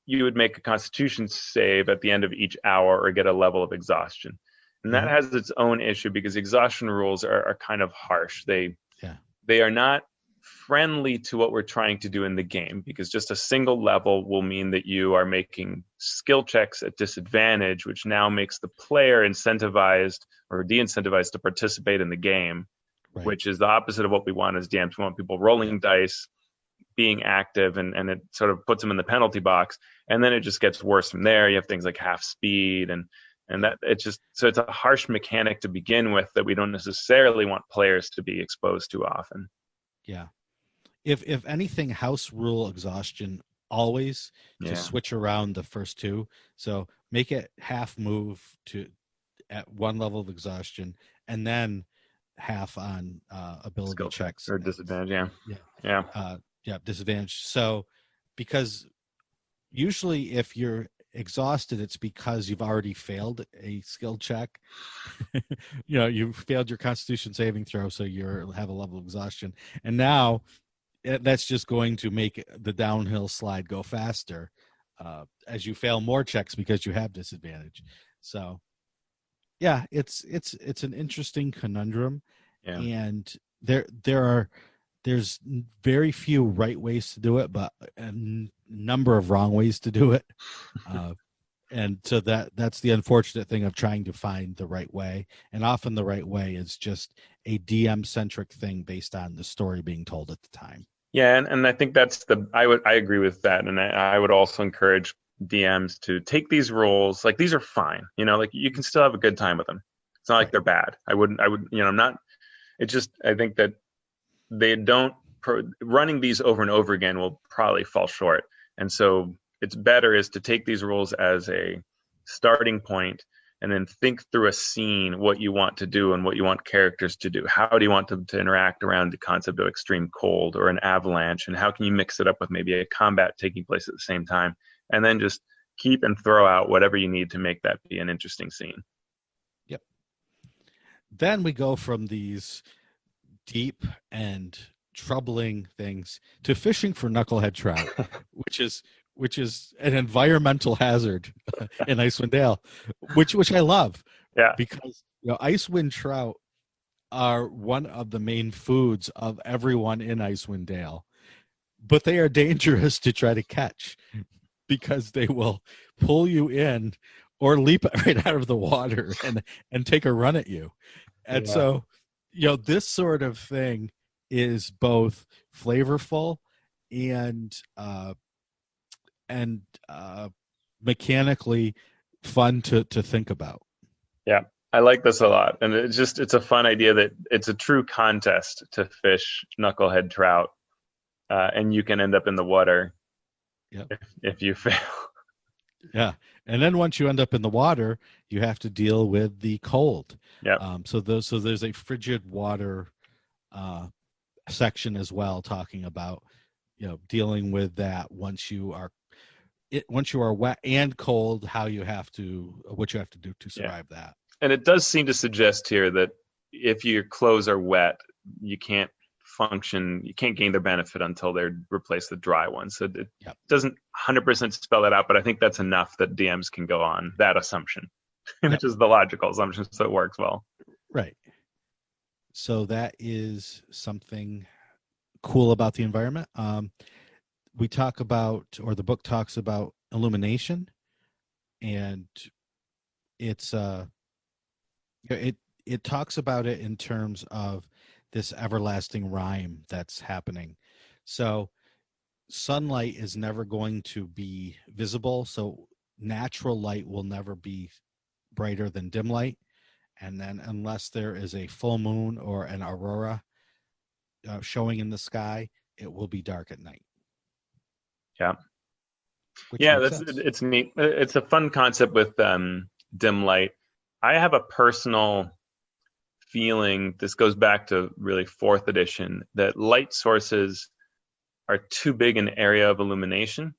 Speaker 4: you would make a constitution save at the end of each hour or get a level of exhaustion. And that has its own issue because exhaustion rules are kind of harsh. They are not friendly to what we're trying to do in the game, because just a single level will mean that you are making skill checks at disadvantage, which now makes the player incentivized or de-incentivized to participate in the game, which is the opposite of what we want as DMs. We want people rolling dice, being active, and it sort of puts them in the penalty box. And then it just gets worse from there. You have things like half speed and that so it's a harsh mechanic to begin with that we don't necessarily want players to be exposed to often.
Speaker 3: Yeah. If anything, house rule exhaustion always to switch around the first two. So make it half move at one level of exhaustion and then half on ability
Speaker 4: Skill
Speaker 3: checks
Speaker 4: or disadvantage.
Speaker 3: Disadvantage. So because usually if you're exhausted, it's because you've already failed a skill check. You failed your constitution saving throw, so you have a level of exhaustion, and now that's just going to make the downhill slide go faster as you fail more checks because you have disadvantage. So yeah, it's an interesting conundrum, and there's very few right ways to do it, but a number of wrong ways to do it. And so that's the unfortunate thing of trying to find the right way. And often the right way is just a DM centric thing based on the story being told at the time.
Speaker 4: Yeah. And I think I agree with that. And I would also encourage DMs to take these rules. Like, these are fine, like you can still have a good time with them. It's not like they're bad. I think that they don't running these over and over again will probably fall short. And so it's better is to take these rules as a starting point and then think through a scene, what you want to do and what you want characters to do. How do you want them to interact around the concept of extreme cold or an avalanche? And how can you mix it up with maybe a combat taking place at the same time? And then just keep and throw out whatever you need to make that be an interesting scene. Yep.
Speaker 3: Then we go from these deep and troubling things to fishing for knucklehead trout, which is an environmental hazard in Icewind Dale, which I love.
Speaker 4: Yeah.
Speaker 3: Because Icewind trout are one of the main foods of everyone in Icewind Dale, but they are dangerous to try to catch because they will pull you in or leap right out of the water and take a run at you. And so, this sort of thing is both flavorful and mechanically fun to think about.
Speaker 4: Yeah, I like this a lot. And it's a fun idea that it's a true contest to fish knucklehead trout. And you can end up in the water if you fail.
Speaker 3: Yeah. And then once you end up in the water, you have to deal with the cold.
Speaker 4: Yeah.
Speaker 3: So there's a frigid water section as well, talking about dealing with that once you are wet and cold, what you have to do to survive that.
Speaker 4: And it does seem to suggest here that if your clothes are wet, you can't function, you can't gain their benefit until they replace the dry ones. So it doesn't 100% spell it out, but I think that's enough that DMs can go on that assumption, which is the logical assumption, so it works well.
Speaker 3: Right. So that is something cool about the environment. We talk about, or the book talks about, illumination, and it's it talks about it in terms of this everlasting rime that's happening. So sunlight is never going to be visible, so natural light will never be brighter than dim light, and then unless there is a full moon or an aurora showing in the sky, it will be dark at night.
Speaker 4: Yeah.
Speaker 3: Which
Speaker 4: Yeah,
Speaker 3: makes sense.
Speaker 4: it's neat. It's a fun concept with dim light. I have a personal feeling, this goes back to really 4th edition, that light sources are too big an area of illumination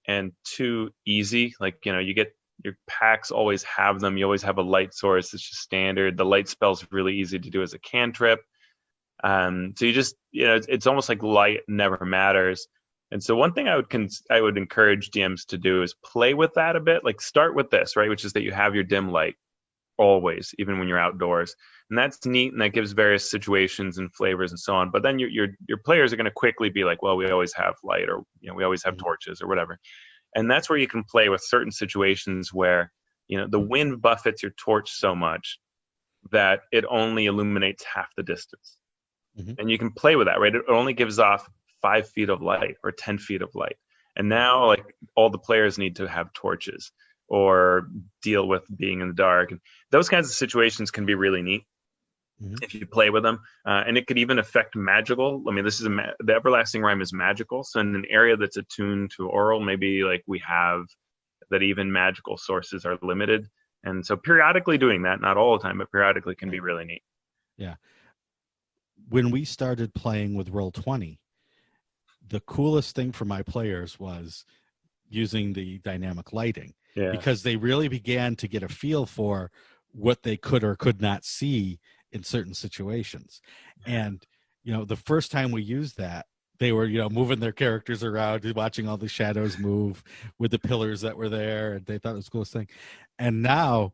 Speaker 4: and too easy. Like, you get your packs always have them. You always have a light source. It's just standard. The light spell's really easy to do as a cantrip. So you just, it's almost like light never matters. And so one thing I would encourage DMs to do is play with that a bit. Like, start with this, right? Which is that you have your dim light always, even when you're outdoors. And that's neat, and that gives various situations and flavors and so on. But then your players are going to quickly be like, well, we always have light, or we always have torches or whatever. And that's where you can play with certain situations where the wind buffets your torch so much that it only illuminates half the distance. Mm-hmm. And you can play with that, right? It only gives off 5 feet of light or 10 feet of light. And now, like, all the players need to have torches or deal with being in the dark. And those kinds of situations can be really neat if you play with them. And it could even affect magical. I mean, this is the everlasting rime is magical. So in an area that's attuned to oral, maybe like we have that even magical sources are limited. And so periodically doing that, not all the time, but periodically can be really neat.
Speaker 3: Yeah. When we started playing with Roll20, the coolest thing for my players was using the dynamic lighting, because they really began to get a feel for what they could or could not see in certain situations. And, the first time we used that, they were, moving their characters around, watching all the shadows move with the pillars that were there, and they thought it was the coolest thing. And now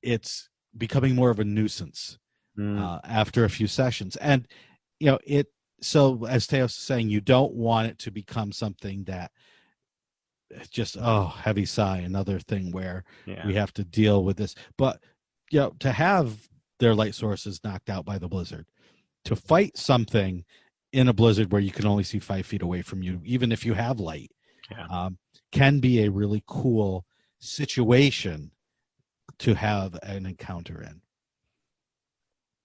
Speaker 3: it's becoming more of a nuisance after a few sessions. And, so as Teos is saying, you don't want it to become something that just, heavy sigh, another thing where we have to deal with this. But, to have their light sources knocked out by the blizzard, to fight something in a blizzard where you can only see 5 feet away from you, even if you have light, can be a really cool situation to have an encounter in.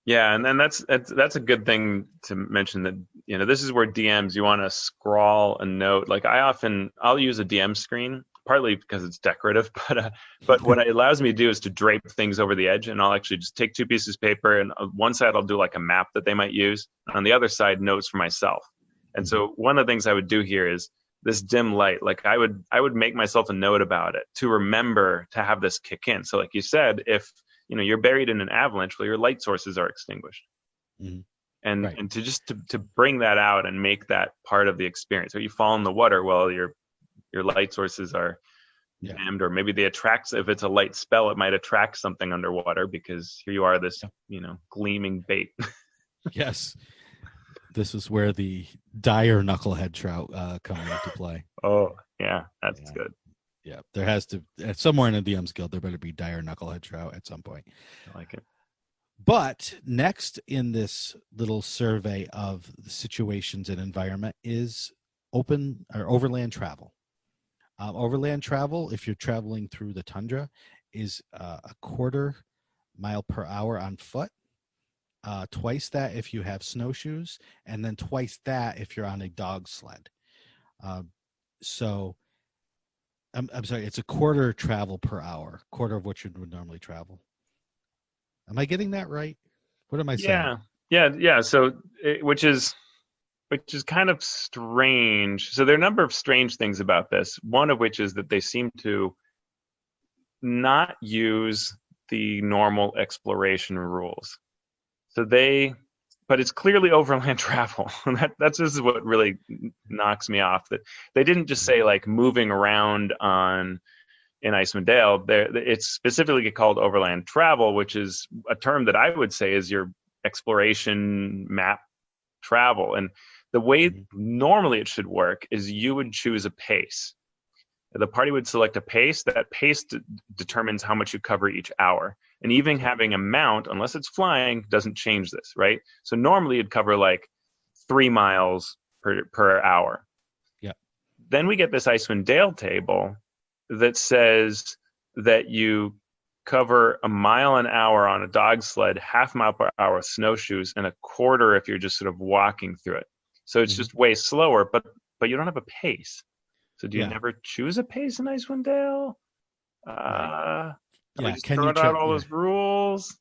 Speaker 4: Yeah, and then that's a good thing to mention, that this is where DMs, you want to scrawl a note. Like, I'll use a DM screen, partly because it's decorative, but what it allows me to do is to drape things over the edge, and I'll actually just take 2 pieces of paper, and on one side I'll do like a map that they might use, and on the other side notes for myself. And so one of the things I would do here is this dim light. Like, I would make myself a note about it to remember to have this kick in. So like you said, if you're buried in an avalanche, well, your light sources are extinguished. And to just to bring that out and make that part of the experience. Or you fall in the water, well, your light sources are dimmed, or maybe they attract, if it's a light spell, it might attract something underwater, because here you are, this gleaming bait.
Speaker 3: Yes. This is where the dire knucklehead trout come into play.
Speaker 4: Oh, yeah, that's good.
Speaker 3: Yeah, there has to, somewhere in the DM's Guild, there better be dire knucklehead trout at some point.
Speaker 4: I like it.
Speaker 3: But next in this little survey of the situations and environment is overland travel. Overland travel, if you're traveling through the tundra, is a 1/4 mile per hour on foot. Twice that if you have snowshoes, and then twice that if you're on a dog sled. So I'm sorry, it's a 1/4 travel per hour, 1/4 of what you would normally travel. Am I getting that right? What am I saying?
Speaker 4: Yeah. So, which is kind of strange. So there are a number of strange things about this. One of which is that they seem to not use the normal exploration rules. So but it's clearly overland travel. That's just what really knocks me off. That they didn't just say like moving around in Icewind Dale. It's specifically called overland travel, which is a term that I would say is you're exploration map travel. And the way normally it should work is you would choose a pace. The party would select a pace. That pace determines how much you cover each hour. And even having a mount, unless it's flying, doesn't change this, right? So normally you'd cover like 3 miles per hour.
Speaker 3: Yeah.
Speaker 4: Then we get this Icewind Dale table that says that you cover 1 mile an hour on a dog sled, 0.5 mile per hour with snowshoes, and 1/4 if you're just sort of walking through it. So it's just way slower, but you don't have a pace. So do you never choose a pace in Icewind Dale? We just throw out all those rules.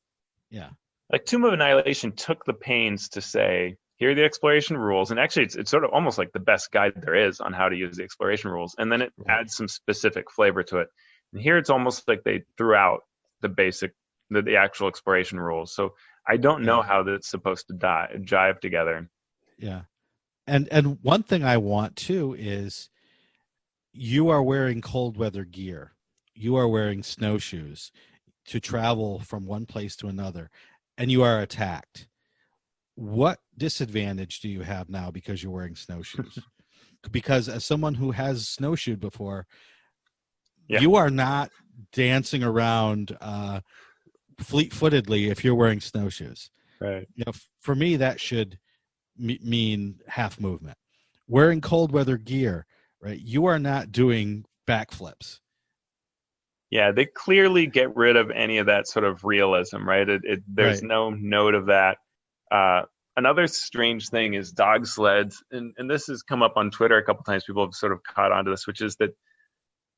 Speaker 3: Yeah.
Speaker 4: Like Tomb of Annihilation took the pains to say, here are the exploration rules. And actually it's sort of almost like the best guide there is on how to use the exploration rules. And then it adds some specific flavor to it. And here it's almost like they threw out the basic, the actual exploration rules. So I don't know how that's supposed to jive together.
Speaker 3: Yeah. And one thing I want too is you are wearing cold weather gear. You are wearing snowshoes to travel from one place to another, and you are attacked. What disadvantage do you have now because you're wearing snowshoes? Because as someone who has snowshoed before, you are not dancing around fleet-footedly if you're wearing snowshoes.
Speaker 4: Right.
Speaker 3: You know, for me, that should mean half movement. Wearing cold weather gear, right? You are not doing backflips.
Speaker 4: Yeah, they clearly get rid of any of that sort of realism, right? There's no note of that. Another strange thing is dog sleds, and this has come up on Twitter a couple times. People have sort of caught on to this, which is that,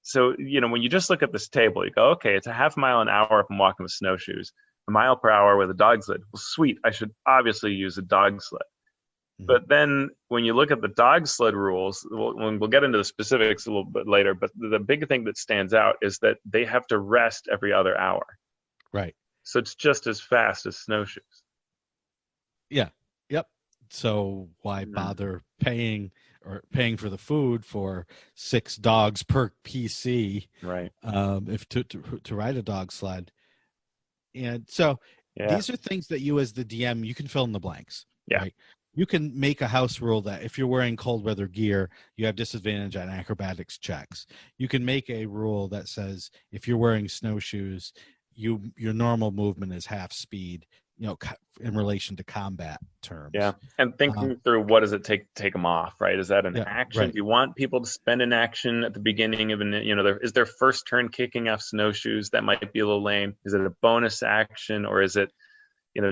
Speaker 4: so, you know, when you just look at this table, you go, okay, it's 0.5 mile an hour if I'm walking with snowshoes, 1 mile per hour with a dog sled. Well, sweet, I should obviously use a dog sled. But then when you look at the dog sled rules, we'll get into the specifics a little bit later, but the big thing that stands out is that they have to rest every other hour.
Speaker 3: Right.
Speaker 4: So it's just as fast as snowshoes.
Speaker 3: Yeah. Yep. So why bother paying for the food for 6 dogs per PC?
Speaker 4: Right.
Speaker 3: If to ride a dog sled. And so these are things that you as the DM, you can fill in the blanks.
Speaker 4: Yeah.
Speaker 3: Right? You can make a house rule that if you're wearing cold weather gear, you have disadvantage on acrobatics checks. You can make a rule that says if you're wearing snowshoes, your normal movement is half speed, you know, in relation to combat terms.
Speaker 4: Yeah, and thinking through what does it take to take them off, right? Is that an action?
Speaker 3: Right.
Speaker 4: Do you want people to spend an action at the beginning of is their first turn kicking off snowshoes? That might be a little lame. Is it a bonus action, or is it,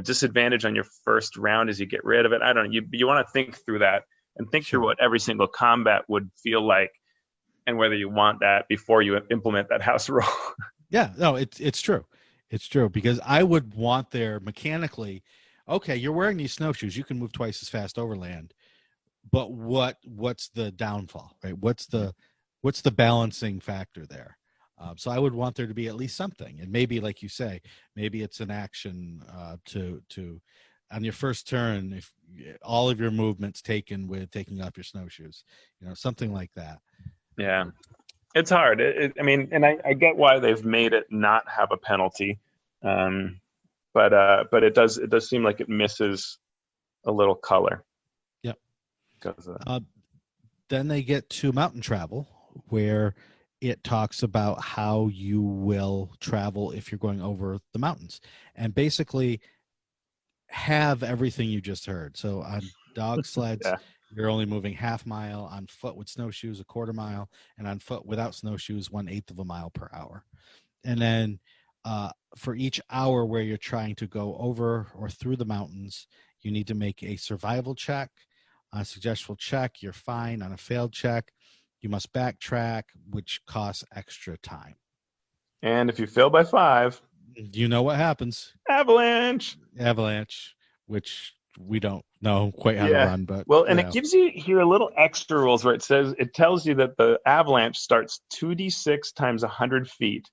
Speaker 4: disadvantage on your first round as you get rid of it? I don't know. You want to think through that and think through what every single combat would feel like and whether you want that before you implement that house rule.
Speaker 3: Yeah, no, it's true. It's true, because I would want there mechanically, okay, you're wearing these snowshoes, you can move twice as fast overland, but what's the downfall, right? What's the balancing factor there? So I would want there to be at least something, and maybe, like you say, maybe it's an action to on your first turn, if all of your movements taken with taking off your snowshoes, something like that.
Speaker 4: Yeah, it's hard. I get why they've made it not have a penalty, but it does seem like it misses a little color.
Speaker 3: Yep.
Speaker 4: Because of that.
Speaker 3: Then they get to mountain travel, where it talks about how you will travel if you're going over the mountains, and basically have everything you just heard. So on dog sleds, you're only moving 0.5 mile, on foot with snowshoes 1/4 mile, and on foot without snowshoes 1/8 of a mile per hour. And then for each hour where you're trying to go over or through the mountains, you need to make a survival check. On a successful check, you're fine. On a failed check, you must backtrack, which costs extra time.
Speaker 4: And if you fail by 5,
Speaker 3: you know what happens.
Speaker 4: Avalanche,
Speaker 3: which we don't know quite how to run, but
Speaker 4: it gives you here a little extra rules where it tells you that the avalanche starts 2d6 times 100 feet.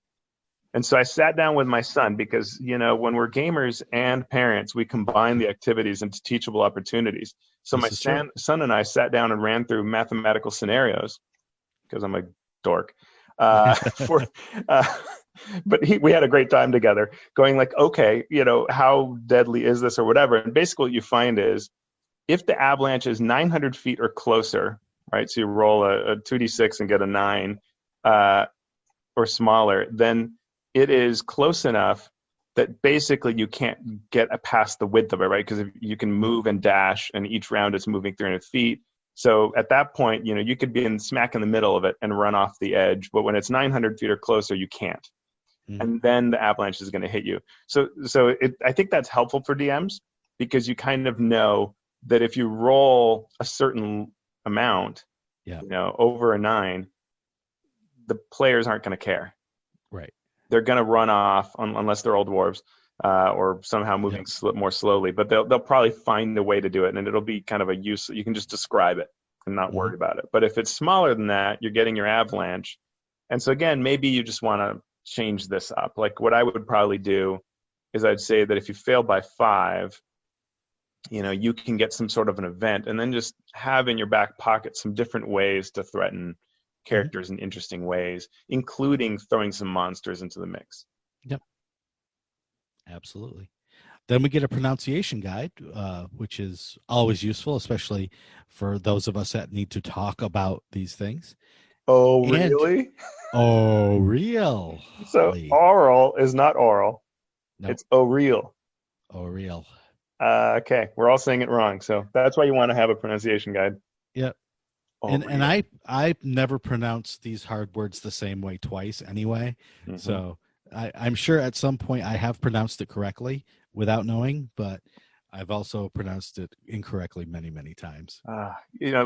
Speaker 4: And so I sat down with my son because, when we're gamers and parents, we combine the activities into teachable opportunities. So my son and I sat down and ran through mathematical scenarios, because I'm a dork, but we had a great time together going like, okay, how deadly is this or whatever. And basically what you find is if the avalanche is 900 feet or closer, right? So you roll a 2d6 and get a 9 or smaller, then it is close enough that basically you can't get past the width of it, right? Because you can move and dash, and each round it's moving 300 feet. So at that point, you could be smack in the middle of it and run off the edge. But when it's 900 feet or closer, you can't. Mm-hmm. And then the avalanche is going to hit you. So I think that's helpful for DMs because you kind of know that if you roll a certain amount, over a 9, the players aren't going to care.
Speaker 3: Right.
Speaker 4: They're going to run off unless they're old dwarves or somehow moving more slowly. But they'll probably find a way to do it, and it'll be kind of a use. You can just describe it and not worry about it. But if it's smaller than that, you're getting your avalanche. And so again, maybe you just want to change this up. Like what I would probably do is I'd say that if you fail by 5, you can get some sort of an event, and then just have in your back pocket some different ways to threaten characters in interesting ways, including throwing some monsters into the mix.
Speaker 3: Yep. Absolutely. Then we get a pronunciation guide, which is always useful, especially for those of us that need to talk about these things.
Speaker 4: Oh, really?
Speaker 3: Oh, real.
Speaker 4: So oral is not oral. Nope. It's real.
Speaker 3: Oh, real.
Speaker 4: Okay, we're all saying it wrong, so that's why you want to have a pronunciation guide.
Speaker 3: Yep. And I never pronounce these hard words the same way twice anyway. Mm-hmm. So I'm sure at some point I have pronounced it correctly without knowing, but I've also pronounced it incorrectly many, many times.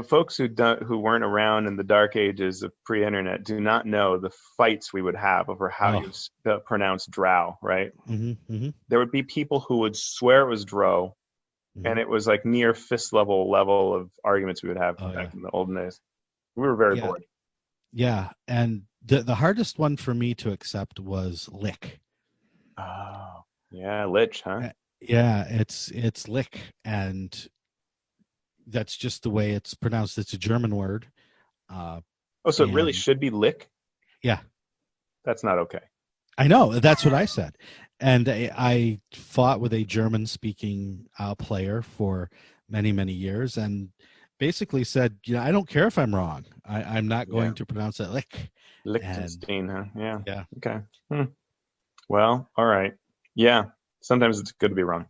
Speaker 4: Folks who weren't around in the dark ages of pre-internet do not know the fights we would have over how you pronounce drow, right?
Speaker 3: Mm-hmm, mm-hmm.
Speaker 4: There would be people who would swear it was dro. Mm-hmm. And it was like near fist level of arguments we would have back in the olden days. We were very bored.
Speaker 3: Yeah, and the hardest one for me to accept was lick.
Speaker 4: Oh, yeah, lich, huh?
Speaker 3: Yeah, it's lick, and that's just the way it's pronounced. It's a German word.
Speaker 4: So it really should be lick?
Speaker 3: Yeah.
Speaker 4: That's not okay.
Speaker 3: I know, that's what I said. And I fought with a German-speaking player for many, many years and basically said, I don't care if I'm wrong. I'm not going to pronounce it lick.
Speaker 4: Liechtenstein, huh? Yeah.
Speaker 3: Yeah.
Speaker 4: Okay. Well, all right. Yeah. Sometimes it's good to be wrong.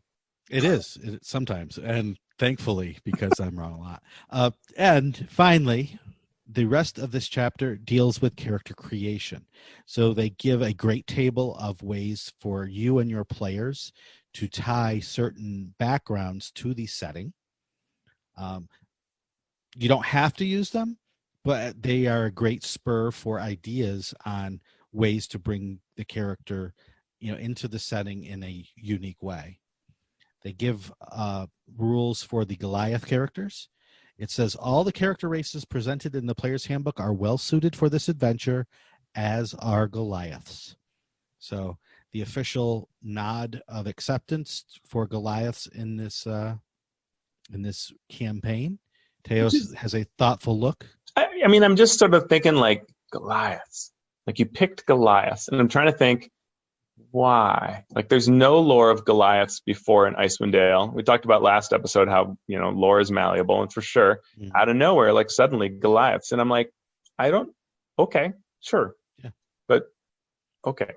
Speaker 3: It is. Sometimes. And thankfully, because I'm wrong a lot. And finally, the rest of this chapter deals with character creation. So they give a great table of ways for you and your players to tie certain backgrounds to the setting. You don't have to use them, but they are a great spur for ideas on ways to bring the character, into the setting in a unique way. They give rules for the Goliath characters. It says all the character races presented in the player's handbook are well suited for this adventure, as are Goliaths. So the official nod of acceptance for Goliaths in this campaign. Teos has a thoughtful look.
Speaker 4: I mean, I'm just sort of thinking like Goliaths. Like you picked Goliaths, and I'm trying to think why. Like there's no lore of Goliaths before in Icewind Dale. We talked about last episode how, lore is malleable, and for sure, out of nowhere, like suddenly Goliaths. And I'm like, okay, sure.
Speaker 3: Yeah.
Speaker 4: But okay.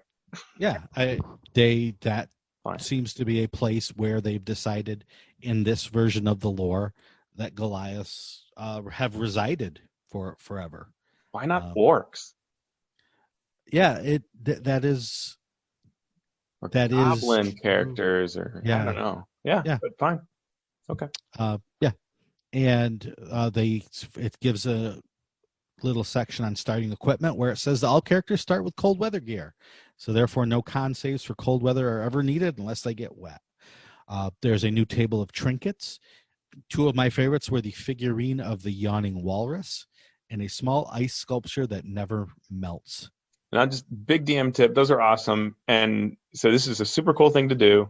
Speaker 3: Yeah. That Fine. Seems to be a place where they've decided in this version of the lore that Goliaths have resided for forever.
Speaker 4: Why not orcs?
Speaker 3: Yeah, that is
Speaker 4: or goblin characters, or I don't know. Yeah, but fine. Okay.
Speaker 3: And it gives a little section on starting equipment where it says all characters start with cold weather gear, so therefore no con saves for cold weather are ever needed unless they get wet. There's a new table of trinkets. Two of my favorites were the figurine of the yawning walrus and a small ice sculpture that never melts.
Speaker 4: Not just big DM tip. Those are awesome. And so this is a super cool thing to do.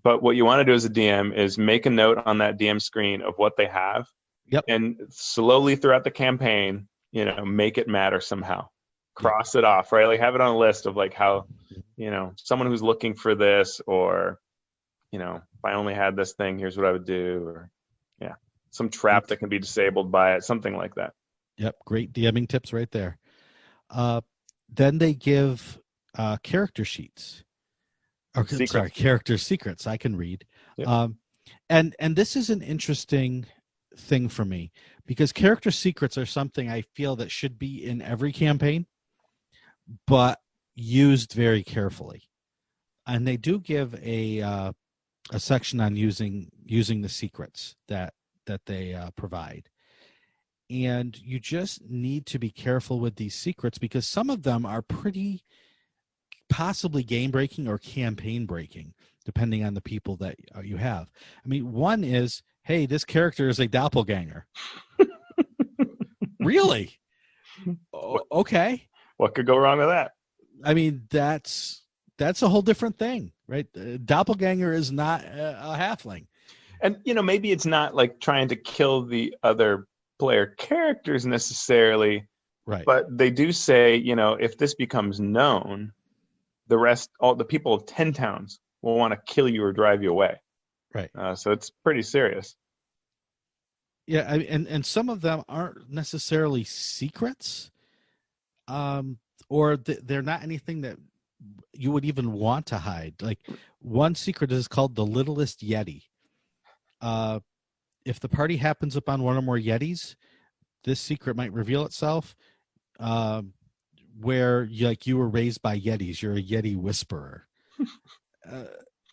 Speaker 4: But what you want to do as a DM is make a note on that DM screen of what they have.
Speaker 3: Yep.
Speaker 4: And slowly throughout the campaign, make it matter somehow. cross it off, right? Like have it on a list of like how, someone who's looking for this, or, if I only had this thing, here's what I would do, or some trap that can be disabled by it, something like that.
Speaker 3: Yep, great DMing tips right there. Then they give character sheets. Character secrets. I can read. Yep. And this is an interesting thing for me, because character secrets are something I feel that should be in every campaign, but used very carefully. And they do give a section on using the secrets that they provide. And you just need to be careful with these secrets, because some of them are pretty possibly game breaking or campaign breaking, depending on the people that you have. I mean, one is, hey, this character is a doppelganger. Really? Okay.
Speaker 4: What could go wrong with that?
Speaker 3: I mean, that's a whole different thing, right? Doppelganger is not a halfling.
Speaker 4: And, maybe it's not like trying to kill the other player characters necessarily,
Speaker 3: right?
Speaker 4: But they do say, if this becomes known, all the people of 10 towns will want to kill you or drive you away.
Speaker 3: Right.
Speaker 4: So it's pretty serious.
Speaker 3: Yeah, and some of them aren't necessarily secrets, or they're not anything that you would even want to hide. Like one secret is called the Littlest Yeti. If the party happens upon one or more Yetis, this secret might reveal itself. Where you were raised by Yetis, you're a Yeti whisperer,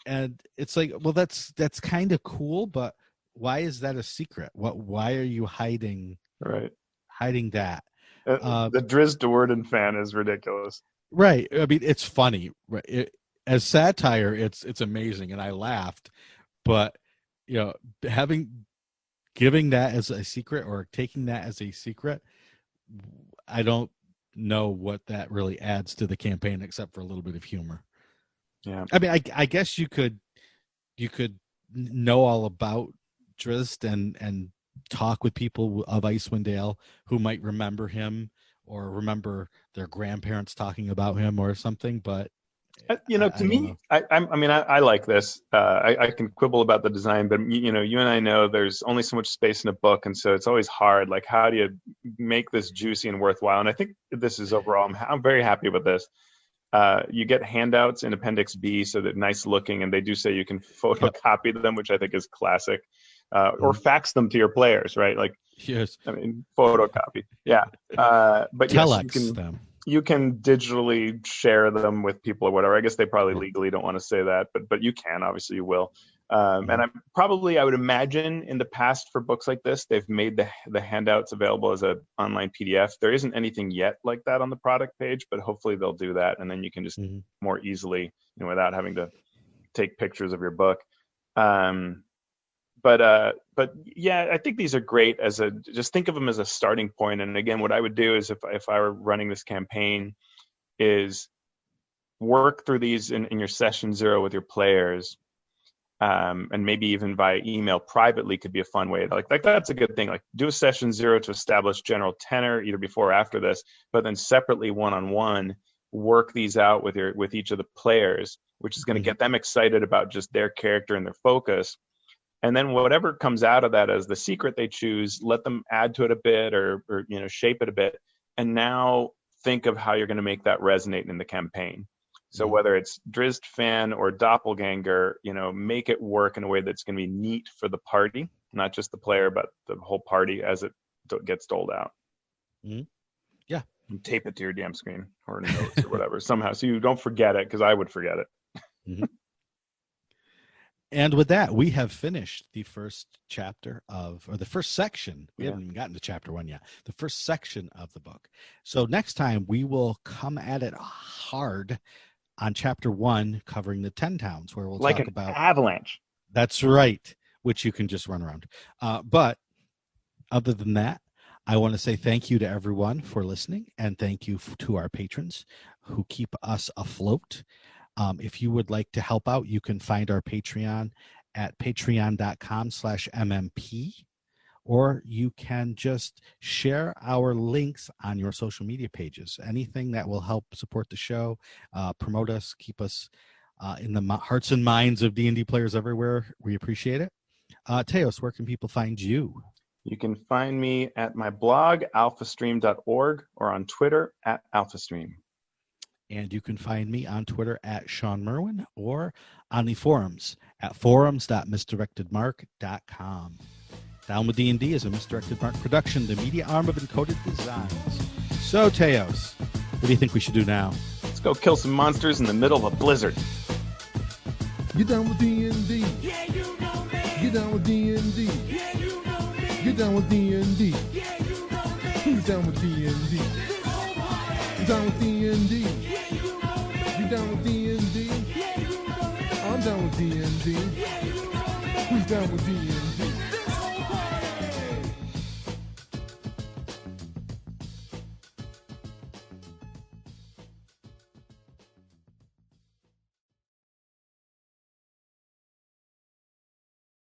Speaker 3: and it's like, well, that's kind of cool, but why is that a secret? Why are you hiding?
Speaker 4: Right.
Speaker 3: Hiding that.
Speaker 4: The Drizzt Do'Urden fan is ridiculous.
Speaker 3: Right. I mean, it's funny. Right. As satire, it's amazing, and I laughed. But giving that as a secret or taking that as a secret, I don't know what that really adds to the campaign, except for a little bit of humor.
Speaker 4: Yeah.
Speaker 3: I mean, I guess you could know all about Drizzt and talk with people of Icewind Dale who might remember him or remember their grandparents talking about him or something. But
Speaker 4: to me, I like this. I can quibble about the design, but you and I know there's only so much space in a book, and so it's always hard. Like, how do you make this juicy and worthwhile? And I think this is overall, I'm very happy with this. You get handouts in Appendix B, so that nice looking, and they do say you can photocopy them, which I think is classic, or fax them to your players, right? Like,
Speaker 3: yes,
Speaker 4: I mean, photocopy, yeah. But
Speaker 3: telex
Speaker 4: you can digitally share them with people or whatever. I guess they probably legally don't want to say that, but you can. Obviously, you will. And I would imagine in the past for books like this, they've made the handouts available as an online PDF. There isn't anything yet like that on the product page, but hopefully they'll do that, and then you can just more easily, without having to take pictures of your book. But yeah, I think these are great just think of them as a starting point. And again, what I would do is if I were running this campaign is work through these in your session 0 with your players. And maybe even via email privately could be a fun way. Like that's a good thing. Like do a session 0 to establish general tenor either before or after this, but then separately one-on-one work these out with each of the players, which is going to get them excited about just their character and their focus. And then whatever comes out of that as the secret they choose, let them add to it a bit or shape it a bit. And now think of how you're going to make that resonate in the campaign. So whether it's Drizzt fan or doppelganger, make it work in a way that's going to be neat for the party, not just the player, but the whole party as it gets doled out.
Speaker 3: Yeah.
Speaker 4: And tape it to your damn screen or notes or whatever somehow, so you don't forget it, because I would forget it.
Speaker 3: And with that, we have finished the first chapter or the first section. We haven't even gotten to chapter 1 yet. The first section of the book. So next time we will come at it hard on chapter 1, covering the 10 towns, where we'll talk about
Speaker 4: avalanche.
Speaker 3: That's right, which you can just run around. But other than that, I want to say thank you to everyone for listening, and thank you to our patrons who keep us afloat. If you would like to help out, you can find our Patreon at patreon.com/MMP, or you can just share our links on your social media pages. Anything that will help support the show, promote us, keep us in the hearts and minds of D&D players everywhere. We appreciate it. Teos, where can people find you?
Speaker 4: You can find me at my blog, alphastream.org, or on Twitter at alphastream.
Speaker 3: And you can find me on Twitter at Sean Merwin, or on the forums at forums.misdirectedmark.com. Down with D&D is a Misdirected Mark production, the media arm of Encoded Designs. So, Teos, what do you think we should do now?
Speaker 4: Let's go kill some monsters in the middle of a blizzard.
Speaker 1: Get down with D&D.
Speaker 2: Yeah, you know me.
Speaker 1: Get down with D&D.
Speaker 2: Yeah, you know me.
Speaker 1: Get down with D&D.
Speaker 2: Yeah, you know me.
Speaker 1: Who's down with D&D?
Speaker 2: This whole party.
Speaker 1: You down with D&D?
Speaker 2: Yeah, you know me.
Speaker 1: You down with D&D?
Speaker 2: Yeah, you know me.
Speaker 1: I'm down with D&D.
Speaker 2: Yeah, you know me.
Speaker 1: Who's down with D&D?